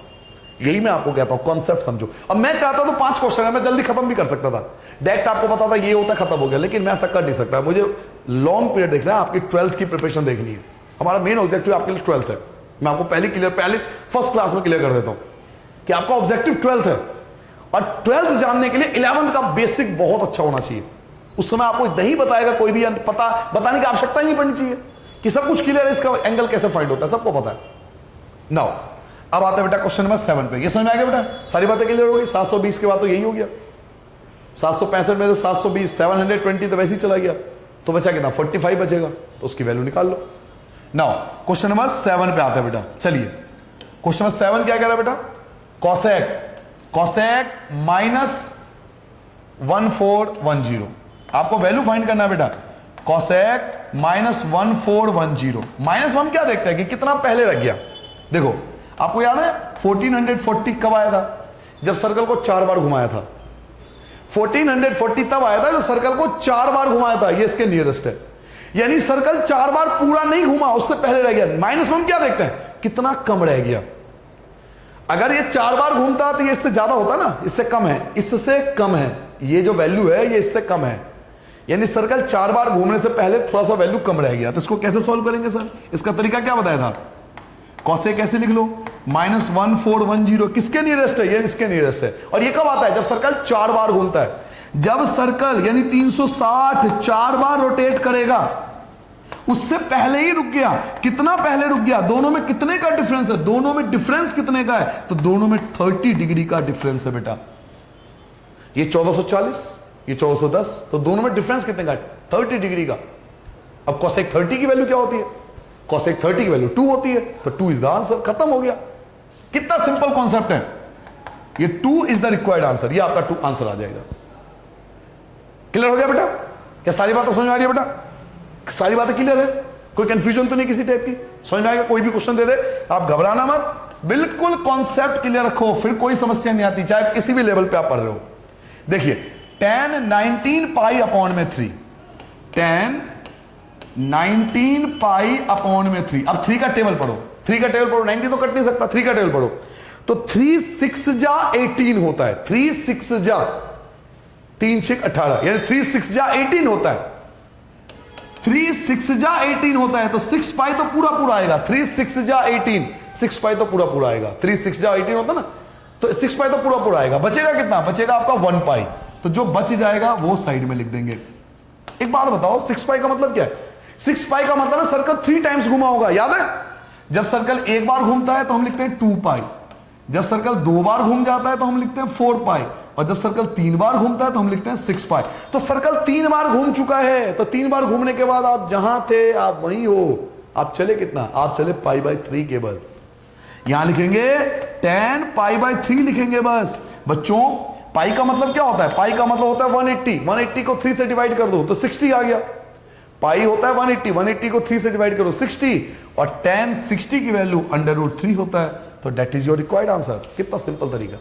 यही मैं आपको कहता हूं, कॉन्सेप्ट समझो। अब मैं चाहता तो 5 क्वेश्चन है, मैं जल्दी खत्म भी कर सकता था, डायरेक्ट आपको पता था ये होता खत्म हो गया, लेकिन मैं ऐसा कर नहीं सकता, मुझे लॉन्ग पीरियड देखना है, आपकी 12th की प्रिपरेशन देखनी है। हमारा मेन ऑब्जेक्टिव आपके लिए 12th है, मैं आपको पहले फर्स्ट क्लास में क्लियर कर देता हूं कि आपका ऑब्जेक्टिव 12th है, और 12th जानने के लिए 11th का बेसिक बहुत अच्छा होना चाहिए। उस समय आपको नहीं बताएगा कोई भी, बताने की आवश्यकता ही नहीं पड़नी चाहिए कि सब कुछ क्लियर है, इसका एंगल कैसे फाइंड होता है सबको पता है। नाउ अब आता है बेटा क्वेश्चन नंबर 7 पे, ये समझ में आ गया बेटा, सारी बातें क्लियर हो गई। 720 के बाद तो यही हो गया, 765 में से 720, 720 तो वैसे ही चला गया, तो बचा कितना, 45 बचेगा, तो उसकी वैल्यू निकाल लो। नाउ क्वेश्चन नंबर 7 पे आता है बेटा, चलिए क्वेश्चन नंबर 7 क्या कह रहा है बेटा, कॉसेक -1410। आपको वैल्यू फाइंड करना है बेटा, कॉसेक -1410। -1 क्या देखते हैं कि कितना पहले रख गया। देखो आपको याद है 1440 कब आया था, जब सर्कल को 4 बार घुमाया था। 1440 तब आया था जब सर्कल को 4 बार घुमाया था, ये इसके नियरेस्ट है, यानी सर्कल 4 बार पूरा नहीं घुमा, उससे पहले रह गया। -1 क्या देखते हैं, कितना कम रह गया। अगर ये 4 बार घूमता तो ये इससे ज्यादा होता ना, इससे कम है, इससे कम है, ये जो वैल्यू है ये इससे कम है, यानी सर्कल 4 बार घूमने से पहले थोड़ा सा वैल्यू कम रह गया। तो इसको कैसे सॉल्व करेंगे सर, इसका तरीका क्या बताया था, कॉसेक ऐसे लिख लो -1410, किसके नियरेस्ट है? ये इसके नियरेस्ट है। और ये कब आता है? जब सर्कल 4 बार घूमता है। जब सर्कल यानी 360 4 बार रोटेट करेगा, उससे पहले ही रुक गया। कितना पहले रुक गया? दोनों में कितने का डिफरेंस है? दोनों में डिफरेंस कितने का है? तो दोनों में 30 डिग्री का डिफरेंस है बेटा। ये 1440, ये 1410, तो दोनों में डिफरेंस कितने का? 30 डिग्री का। अब cosec 30 की वैल्यू क्या होती है? cosec 30 की वैल्यू 2 होती है, तो 2 इज द आंसर। खत्म हो गया। कितना सिंपल कॉन्सेप्ट है ये। 2 इज द रिक्वायर्ड आंसर। ये आपका 2 आंसर आ जाएगा। क्लियर हो गया बेटा? क्या सारी बातें समझ में आ रही है बेटा? सारी बातें क्लियर है? कोई कंफ्यूजन तो नहीं किसी टाइप की? समझ में आएगा? कोई भी क्वेश्चन दे दे आप घबराना मत, बिल्कुल कॉन्सेप्ट क्लियर रखो, फिर कोई समस्या नहीं आती, चाहे किसी भी लेवल पे आप पढ़ रहे हो। देखिए tan 19 पाई अपॉन में 3, tan 19 पाई अपॉन में 3। अब 3 का टेबल पढ़ो, 3 का टेबल पढ़ो, 90 तो कट नहीं सकता, 3 का टेबल पढ़ो। तो 3 6 जा 18 होता है। 3 6 जा 3 6 18, यानी 3 6 जा 18 होता है। 3 6 जा 18 होता है, तो 6 पाई तो पूरा पूरा आएगा। 3 6 जा 18, 6 पाई तो पूरा पूरा आएगा। 3 6 जा 18 होता ना, तो 6 पाई तो पूरा पूरा आएगा। बचेगा कितना? बचेगा आपका 1 पाई। तो जो बच जाएगा वो साइड में लिख देंगे। एक बात बताओ, 6 पाई का मतलब क्या है? 6 पाई का मतलब है सर्कल 3 टाइम्स घुमा होगा। याद है? जब सर्कल एक बार घूमता है तो हम लिखते हैं 2 पाई, जब सर्कल 2 बार घूम जाता है तो हम लिखते हैं 4 पाई, और जब सर्कल 3 बार घूमता है तो हम लिखते हैं 6 पाई। तो सर्कल 3 बार घूम चुका है, तो 3 बार घूमने के बाद आप जहां थे आप वहीं हो। आप चले कितना? आप चले π/3 केवल। यहां लिखेंगे tan π/3 लिखेंगे बस। बच्चों पाई का मतलब क्या होता है? पाई का मतलब होता है 180। 180 को 3 से डिवाइड कर दो तो 60 आ गया। पाई होता है 180, 180 को 3 से डिवाइड करो 60, और tan 60 की वैल्यू √3 होता है। तो that is your required answer. कितना सिंपल तरीका।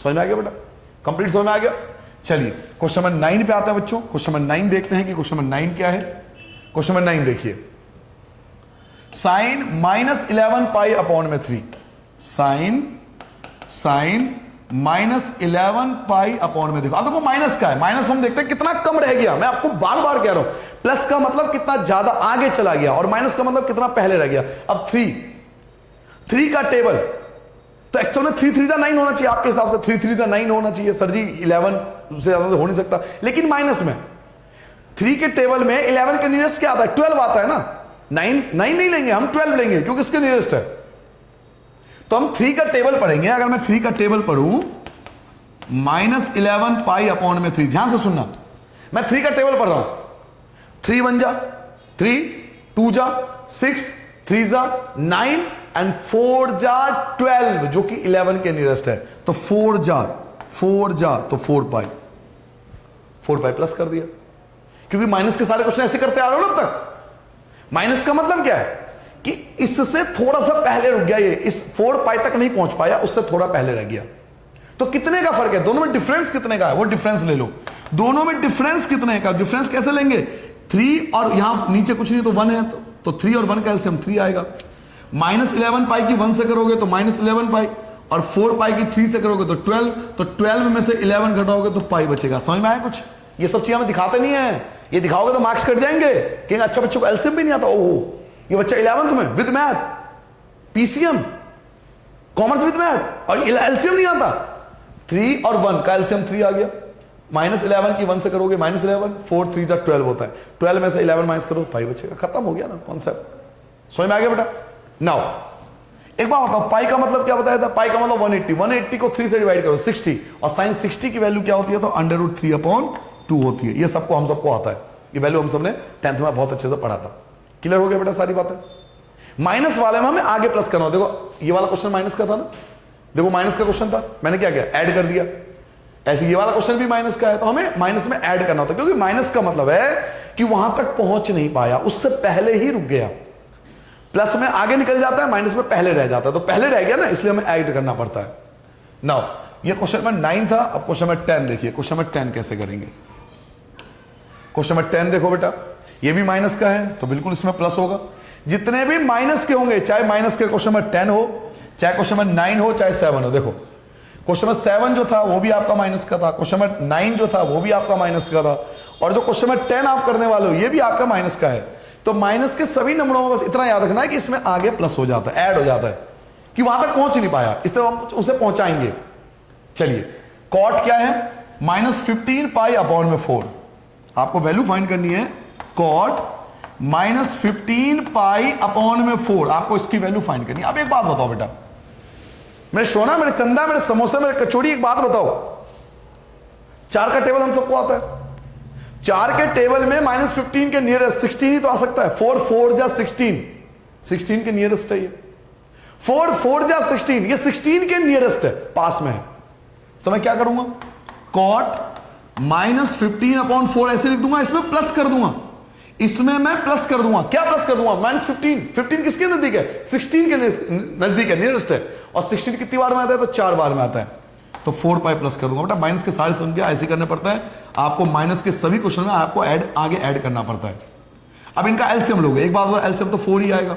समझ में आ गया बेटा? कंप्लीट समझ में आ गया? चलिए क्वेश्चन नंबर 9 पे आते हैं बच्चों। क्वेश्चन नंबर 9 देखते हैं कि क्वेश्चन नंबर 9 क्या है। क्वेश्चन नंबर 9 देखिए, साइन -11 पाई अपॉन में 3। साइन -11 पाई अपॉन में, देखो अब देखो माइनस का है। माइनस हम देखते हैं कितना कम रह गया। मैं आपको बार बार कह रहा हूं, प्लस का मतलब कितना ज्यादा आगे चला गया, और माइनस का मतलब कितना पहले रह गया। अब 3 का टेबल, तो एक्चुअल में 3 3 जा 9 होना चाहिए आपके हिसाब से। 3 3 जा 9 होना चाहिए सर जी, 11 से ज्यादा हो नहीं सकता। लेकिन माइनस में 3 के टेबल में 11 के नियरेस्ट क्या आता है? 12 आता है ना। 9 नहीं लेंगे हम, 12 लेंगे, क्योंकि इसके नियरेस्ट है। तो हम 3 का टेबल पढ़ेंगे। अगर मैं 3 का टेबल पढ़ूं, -11 पाई अपॉन में 3। ध्यान से सुनना, मैं 3 का टेबल पढ़ रहा हूं। 3 1 जा 3, 2 जा 6, 3 जा 9, एंड 4 जा 12, जो कि 11 के नियरेस्ट है। तो 4 जा तो 4 पाई प्लस कर दिया, क्योंकि माइनस के सारे क्वेश्चन ऐसे करते आ रहे हो ना अब तक। माइनस का मतलब क्या है कि इससे थोड़ा सा पहले रुक गया, ये इस 4 पाई तक नहीं पहुंच पाया, उससे थोड़ा पहले रह गया। तो कितने का फर्क है? दोनों में डिफरेंस कितने का है? वो डिफरेंस ले लो। दोनों में डिफरेंस कितने का? डिफरेंस कैसे लेंगे? 3 और यहां नीचे कुछ नहीं तो 1 है, तो 3 और 1 का एलसीएम 3 आएगा। -11 पाई की 1 से करोगे तो -11 पाई, और 4 पाई की 3 से करोगे तो 12, तो 12 में से 11 घटाओगे तो पाई बचेगा। समझ में आया कुछ? ये सब चीजें हमें दिखाते नहीं है, ये दिखाओगे तो मार्क्स कट जाएंगे कि अच्छा बच्चों को एलसीएम भी नहीं आता। ओहो, ये बच्चा 11th में with math, PCM, commerce with math, और एलसीएम नहीं आता। 3 और 1 का एलसीएम 3 आ गया। -11 की 1 से करोगे -11, 4 3 जा 12 होता है। 12 में से 11 माइनस करो, पाई बचेगा। खत्म हो गया ना कॉन्सेप्ट। समझ में आ गया बेटा? नाउ एक बात बताओ, पाई का मतलब क्या बताया था? पाई का मतलब 180। 180 को 3 से डिवाइड करो 60, और साइन 60 की वैल्यू क्या होती है? तो √3/2 होती है। ये सबको हम सबको आता है, ये वैल्यू हम सबने 10th में बहुत अच्छे से पढ़ा था। क्लियर हो गया बेटा सारी बातें? माइनस वाले में हमें आगे प्लस करना हो। देखो ये वाला क्वेश्चन माइनस का था ना, देखो माइनस का क्वेश्चन था, मैंने क्या किया? ऐड कर दिया। ऐसे ये वाला क्वेश्चन भी माइनस का है, तो हमें माइनस में ऐड करना होता है, क्योंकि माइनस का मतलब है कि वहां तक पहुंच नहीं पाया, उससे पहले ही रुक गया। प्लस में आगे निकल जाता है, माइनस में पहले रह जाता है, तो पहले रह गया ना, इसलिए हमें ऐड करना पड़ता है। नाउ ये क्वेश्चन नंबर 9 था। अब क्वेश्चन नंबर 10 देखिए। क्वेश्चन नंबर 10 कैसे करेंगे? क्वेश्चन नंबर 10 देखो बेटा, ये भी माइनस का है तो बिल्कुल इसमें प्लस होगा। जितने भी माइनस के होंगे, चाहे माइनस के क्वेश्चन नंबर 10 हो, चाहे क्वेश्चन नंबर 9 हो, चाहे 7 हो। देखो क्वेश्चन नंबर 7 जो था वो भी आपका माइनस का था, क्वेश्चन नंबर 9 जो था वो भी आपका माइनस का था, और जो क्वेश्चन नंबर 10 आप करने वाले हो ये भी आपका माइनस का है। तो माइनस के सभी नंबरों में बस इतना याद रखना है कि इसमें आगे प्लस हो जाता है, ऐड हो जाता है, कि वहां तक पहुंच नहीं पाया, इस तरह हम उसे पहुंचाएंगे। चलिए कॉट क्या है, -15 पाई अपॉन में 4। आपको वैल्यू फाइंड करनी है कॉट -15 पाई अपॉन में 4, आपको इसकी वैल्यू फाइंड करनी है। अब एक बात बताओ बेटा, मेरे सोना, मेरे चंदा, मेरे समोसा, मेरे कचौड़ी, एक बात बताओ, 4 का टेबल हम सबको आता है, 4 के टेबल में -15 के नियरेस्ट 16 ही तो आ सकता है। 4 4 जा 16, 16 के नियरेस्ट है ये, 4 4 जा 16, ये 16 के नियरेस्ट है, पास में है। तो मैं क्या करूंगा, कॉट -15 अपॉन 4 ऐसे लिख दूंगा, इसमें प्लस कर दूंगा, इसमें मैं प्लस कर दूंगा। क्या प्लस कर दूंगा, -15, 15 किसके नजदीक है, 16 के नजदीक है, नियरेस्ट है, और 16 कितनी बार में आता है, तो 4 बार में आता है, तो 4 पाई प्लस कर दूंगा। बेटा माइनस के सारे संख्या ऐसे करने पड़ता है आपको, माइनस के सभी क्वेश्चन में आपको आगे ऐड करना पड़ता है। अब इनका एलसीएम लोगे, एक बात बताओ, एलसीएम तो 4 ही आएगा,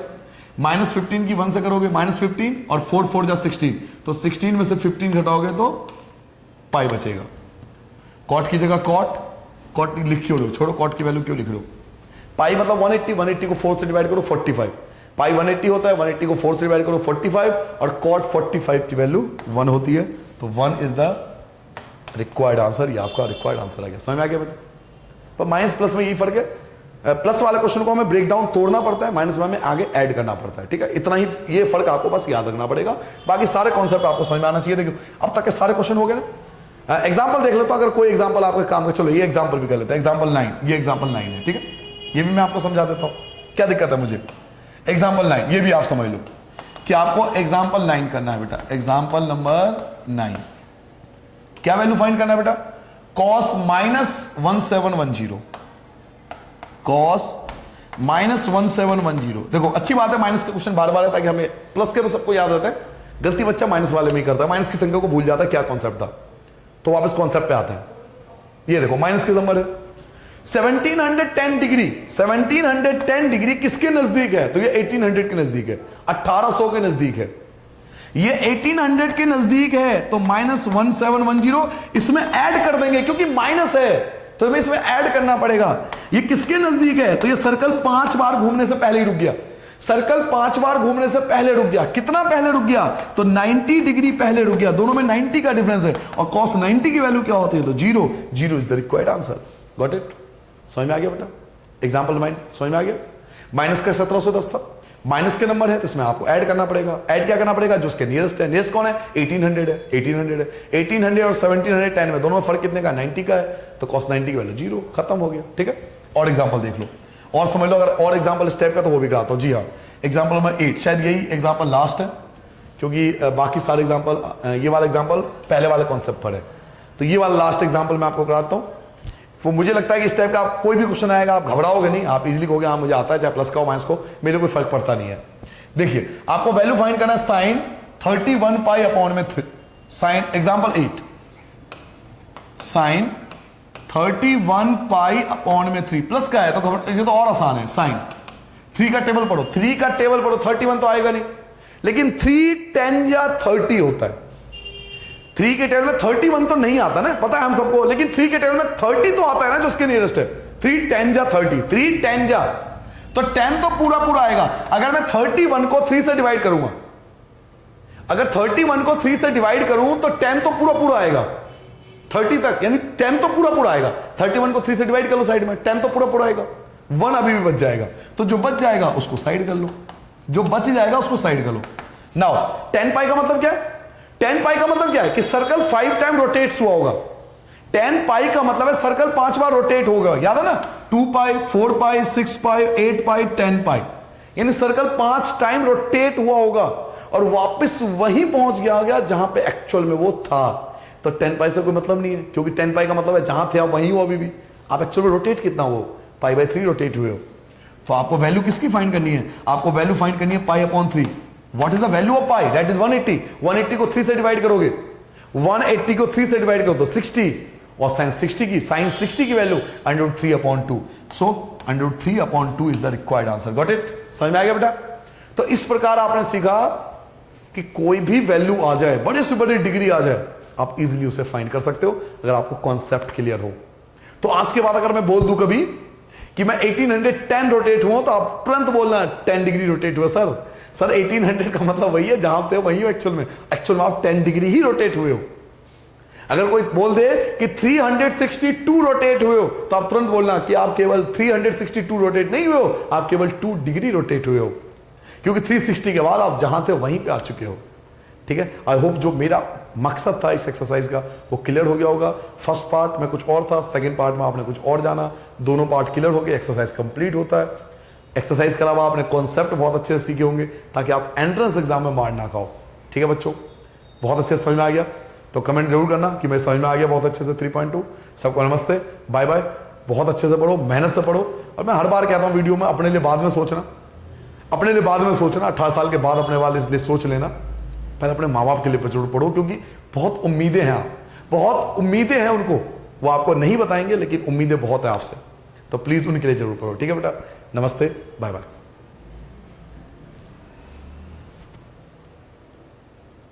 -15 की 1 से करोगे -15 और 4 4 जा 16, तो 16 में से 15 घटाओगे तो पाई बचेगा। कॉट की जगह कॉट लिख क्यों लो, छोड़ो कॉट की वैल्यू क्यों लिख लो, पाई मतलब 180, 180 को 4 से डिवाइड करो 45, पाई 180 होता है, 180 को 4 से डिवाइड करो 45, और कॉट 45 की वैल्यू 1 होती है, तो 1 इज द रिक्वायर्ड आंसर। ये आपका रिक्वायर्ड आंसर आ गया, समझ में आ गया बेटा। तो माइनस प्लस में यही फर्क है, प्लस वाले क्वेश्चन को हमें ब्रेक डाउन तोड़ना पड़ता है, माइनस में आगे ऐड करना पड़ता है, ठीक है, इतना ही ये फर्क आपको बस याद रखना पड़ेगा, बाकी सारे कॉन्सेप्ट आपको समझ में आना चाहिए। देखो अब तक के सारे क्वेश्चन हो गए ना, एग्जाम्पल देख लो, तो अगर कोई एग्जाम्पल आपके काम का, चलो ये एग्जाम्पल भी कर लेते हैं, एग्जाम्पल 9, ये एग्जाम्पल 9 है, ठीक है, ये भी मैं आपको समझा देता हूं, क्या दिक्कत है मुझे। एग्जाम्पल 9 ये भी आप समझ लो कि आपको एग्जाम्पल 9 करना है बेटा, एग्जाम्पल नंबर 9, क्या वैल्यू फाइंड करना है बेटा, cos -1710, cos -1710। देखो अच्छी बात है, माइनस के क्वेश्चन बार बार है ताकि हमें, प्लस के तो सबको याद रहता है, गलती बच्चा माइनस वाले में ही करता है, माइनस की संख्या को भूल जाता है क्या कॉन्सेप्ट था। तो वापस कॉन्सेप्ट पे आते हैं, ये देखो माइनस के नंबर है 1710 डिग्री, 1710 डिग्री किसके नजदीक है, तो ये 1800 के नजदीक है, 1800 के नजदीक है, ये 1800 के नजदीक है, तो -1710 इसमें ऐड कर देंगे क्योंकि माइनस है, तो हमें इसमें ऐड करना पड़ेगा। ये किसके नजदीक है, तो ये सर्कल 5 बार घूमने से पहले ही रुक गया, सर्कल 5 बार घूमने से पहले रुक गया, कितना पहले रुक गया, तो 90 डिग्री पहले रुक गया, दोनों में 90 का डिफरेंस है, और cos 90 की वैल्यू क्या होती है, तो 0, 0 is the required answer. Got it, समझ में आ गया बेटा, एग्जाम्पल 9 समझ में आ गया। माइनस का 1710 था, माइनस के नंबर है तो इसमें आपको ऐड करना पड़ेगा, ऐड क्या करना पड़ेगा, जो उसके नियरेस्ट है, नियरेस्ट कौन है, 1800 है, 1800 है, 1800 और 1710 में दोनों में फर्क कितने का, 90 का है, तो cos 90 की वैल्यू 0, खत्म हो गया, ठीक है। और एग्जांपल देख लो और समझ लो, अगर और एग्जांपल स्टेप का तो वो भी कराता हूं। जी हाँ, एग्जांपल नंबर 8, शायद यही एग्जांपल लास्ट है क्योंकि बाकी सारे एग्जांपल, ये वाला एग्जांपल पहले वाले कॉन्सेप्ट पर है, तो ये वाला लास्ट एग्जांपल मैं आपको कराता हूं। वो मुझे लगता है कि इस टाइप का आप कोई भी क्वेश्चन आएगा आप घबराओगे नहीं, आप इजीली कहोगे हाँ मुझे आता है, चाहे प्लस का हो माइनस को, मेरे कोई फर्क पड़ता नहीं है। देखिए आपको वैल्यू फाइंड करना है साइन 31 पाई अपॉन में 3, sine example 8, sine 31 pi upon में 3 प्लस का है तो ये तो और आसान है, साइन 3 का टेबल पढ़ो, 3 का टेबल पढ़ो, 31 तो आएगा नहीं, लेकिन 3 10 या 30 होता है, 3 के टेबल में 31 तो नहीं आता ना, पता है हम सबको, लेकिन 3 के टेबल में 30 तो आता है ना जो उसके नियरेस्ट है, 3 10 जा 30, 3 10 जा, तो 10 तो पूरा पूरा आएगा। अगर मैं 31 को 3 से डिवाइड करूंगा, अगर 31 को 3 से डिवाइड करूं तो 10 तो पूरा पूरा आएगा 30 तक, यानी 10 तो पूरा पूरा आएगा, 31 को 3 से डिवाइड कर लो साइड में, 10 तो पूरा पूरा आएगा, 1 अभी भी बच जाएगा, तो जो बच जाएगा उसको साइड कर लो, जो बच जाएगा उसको साइड कर लो। नाउ 10 पाई का मतलब क्या है, 10 पाई का मतलब क्या है कि सर्कल 5 टाइम रोटेट हुआ होगा, 10 पाई का मतलब है सर्कल 5 बार रोटेट होगा, याद है ना, 2 पाई, 4 पाई, 6 पाई, 8 पाई, 10 पाई, यानी सर्कल 5 टाइम रोटेट हुआ होगा और वापस वहीं पहुंच गया जहां पे एक्चुअल में वो था। तो 10 पाई से कोई मतलब नहीं है, क्योंकि 10 पाई का मतलब है जहां थे आप वहीं हो अभी भी, आप एक्चुअल में रोटेट कितना हो, π/3 रोटेट हुए हो। तो आपको वैल्यू किसकी फाइंड करनी है, आपको वैल्यू फाइंड करनी है π/3। What is the value of pi, that is 180, 180 को 3 से डिवाइड करोगे, 180 को 3 से डिवाइड करो तो 60, और साइन 60 की value √3/2, so √3/2 is the required answer. Got it, समझ में आ गया बेटा। तो इस प्रकार आपने सीखा कि कोई भी वैल्यू आ जाए, बड़े से बड़ी डिग्री आ जाए, आप इजीली उसे फाइंड कर सकते हो अगर आपको कॉन्सेप्ट क्लियर हो। तो आज के बाद अगर मैं बोल दूं कभी कि मैं 1810 रोटेट हुआ, तो आप तुरंत बोलना 10 डिग्री रोटेट हुआ सर। सर 1800 का मतलब वही है, जहां पे वही हो एक्चुअल में आप 10 डिग्री ही रोटेट हुए हो। अगर कोई बोल दे कि 362 रोटेट हुए हो, तो आप तुरंत बोलना कि आप केवल 362 रोटेट नहीं हुए हो, आप केवल 2 डिग्री रोटेट हुए हो, क्योंकि 360 के बाद आप जहां थे वहीं पे आ चुके हो। ठीक है, आई होप जो मेरा मकसद था इस एक्सरसाइज का वो क्लियर हो गया होगा। फर्स्ट पार्ट में कुछ और था, सेकंड पार्ट में आपने कुछ और जाना, दोनों पार्ट क्लियर हो गए, एक्सरसाइज कंप्लीट होता है। एक्सरसाइज के अलावा आपने कॉन्सेप्ट बहुत अच्छे से सीखे होंगे, ताकि आप एंट्रेंस एग्जाम में मार ना खाओ। ठीक है बच्चों, बहुत अच्छे से समझ में आ गया तो कमेंट जरूर करना कि मैं समझ में आ गया बहुत अच्छे से 3.2। सबको नमस्ते, बाय बाय। बहुत अच्छे से पढ़ो, मेहनत से पढ़ो, और मैं हर बार कहता हूँ वीडियो में, अपने लिए बाद में सोचना, अपने लिए बाद में सोचना, 18 साल के बाद अपने वाले लिए सोच लेना, पहले अपने माँ बाप के लिए जरूर पढ़ो, क्योंकि बहुत उम्मीदें हैं, आप बहुत उम्मीदें हैं उनको, वो आपको नहीं बताएंगे, लेकिन उम्मीदें बहुत है आपसे, तो प्लीज उनके लिए जरूर पढ़ो। ठीक है बेटा, नमस्ते, बाय बाय।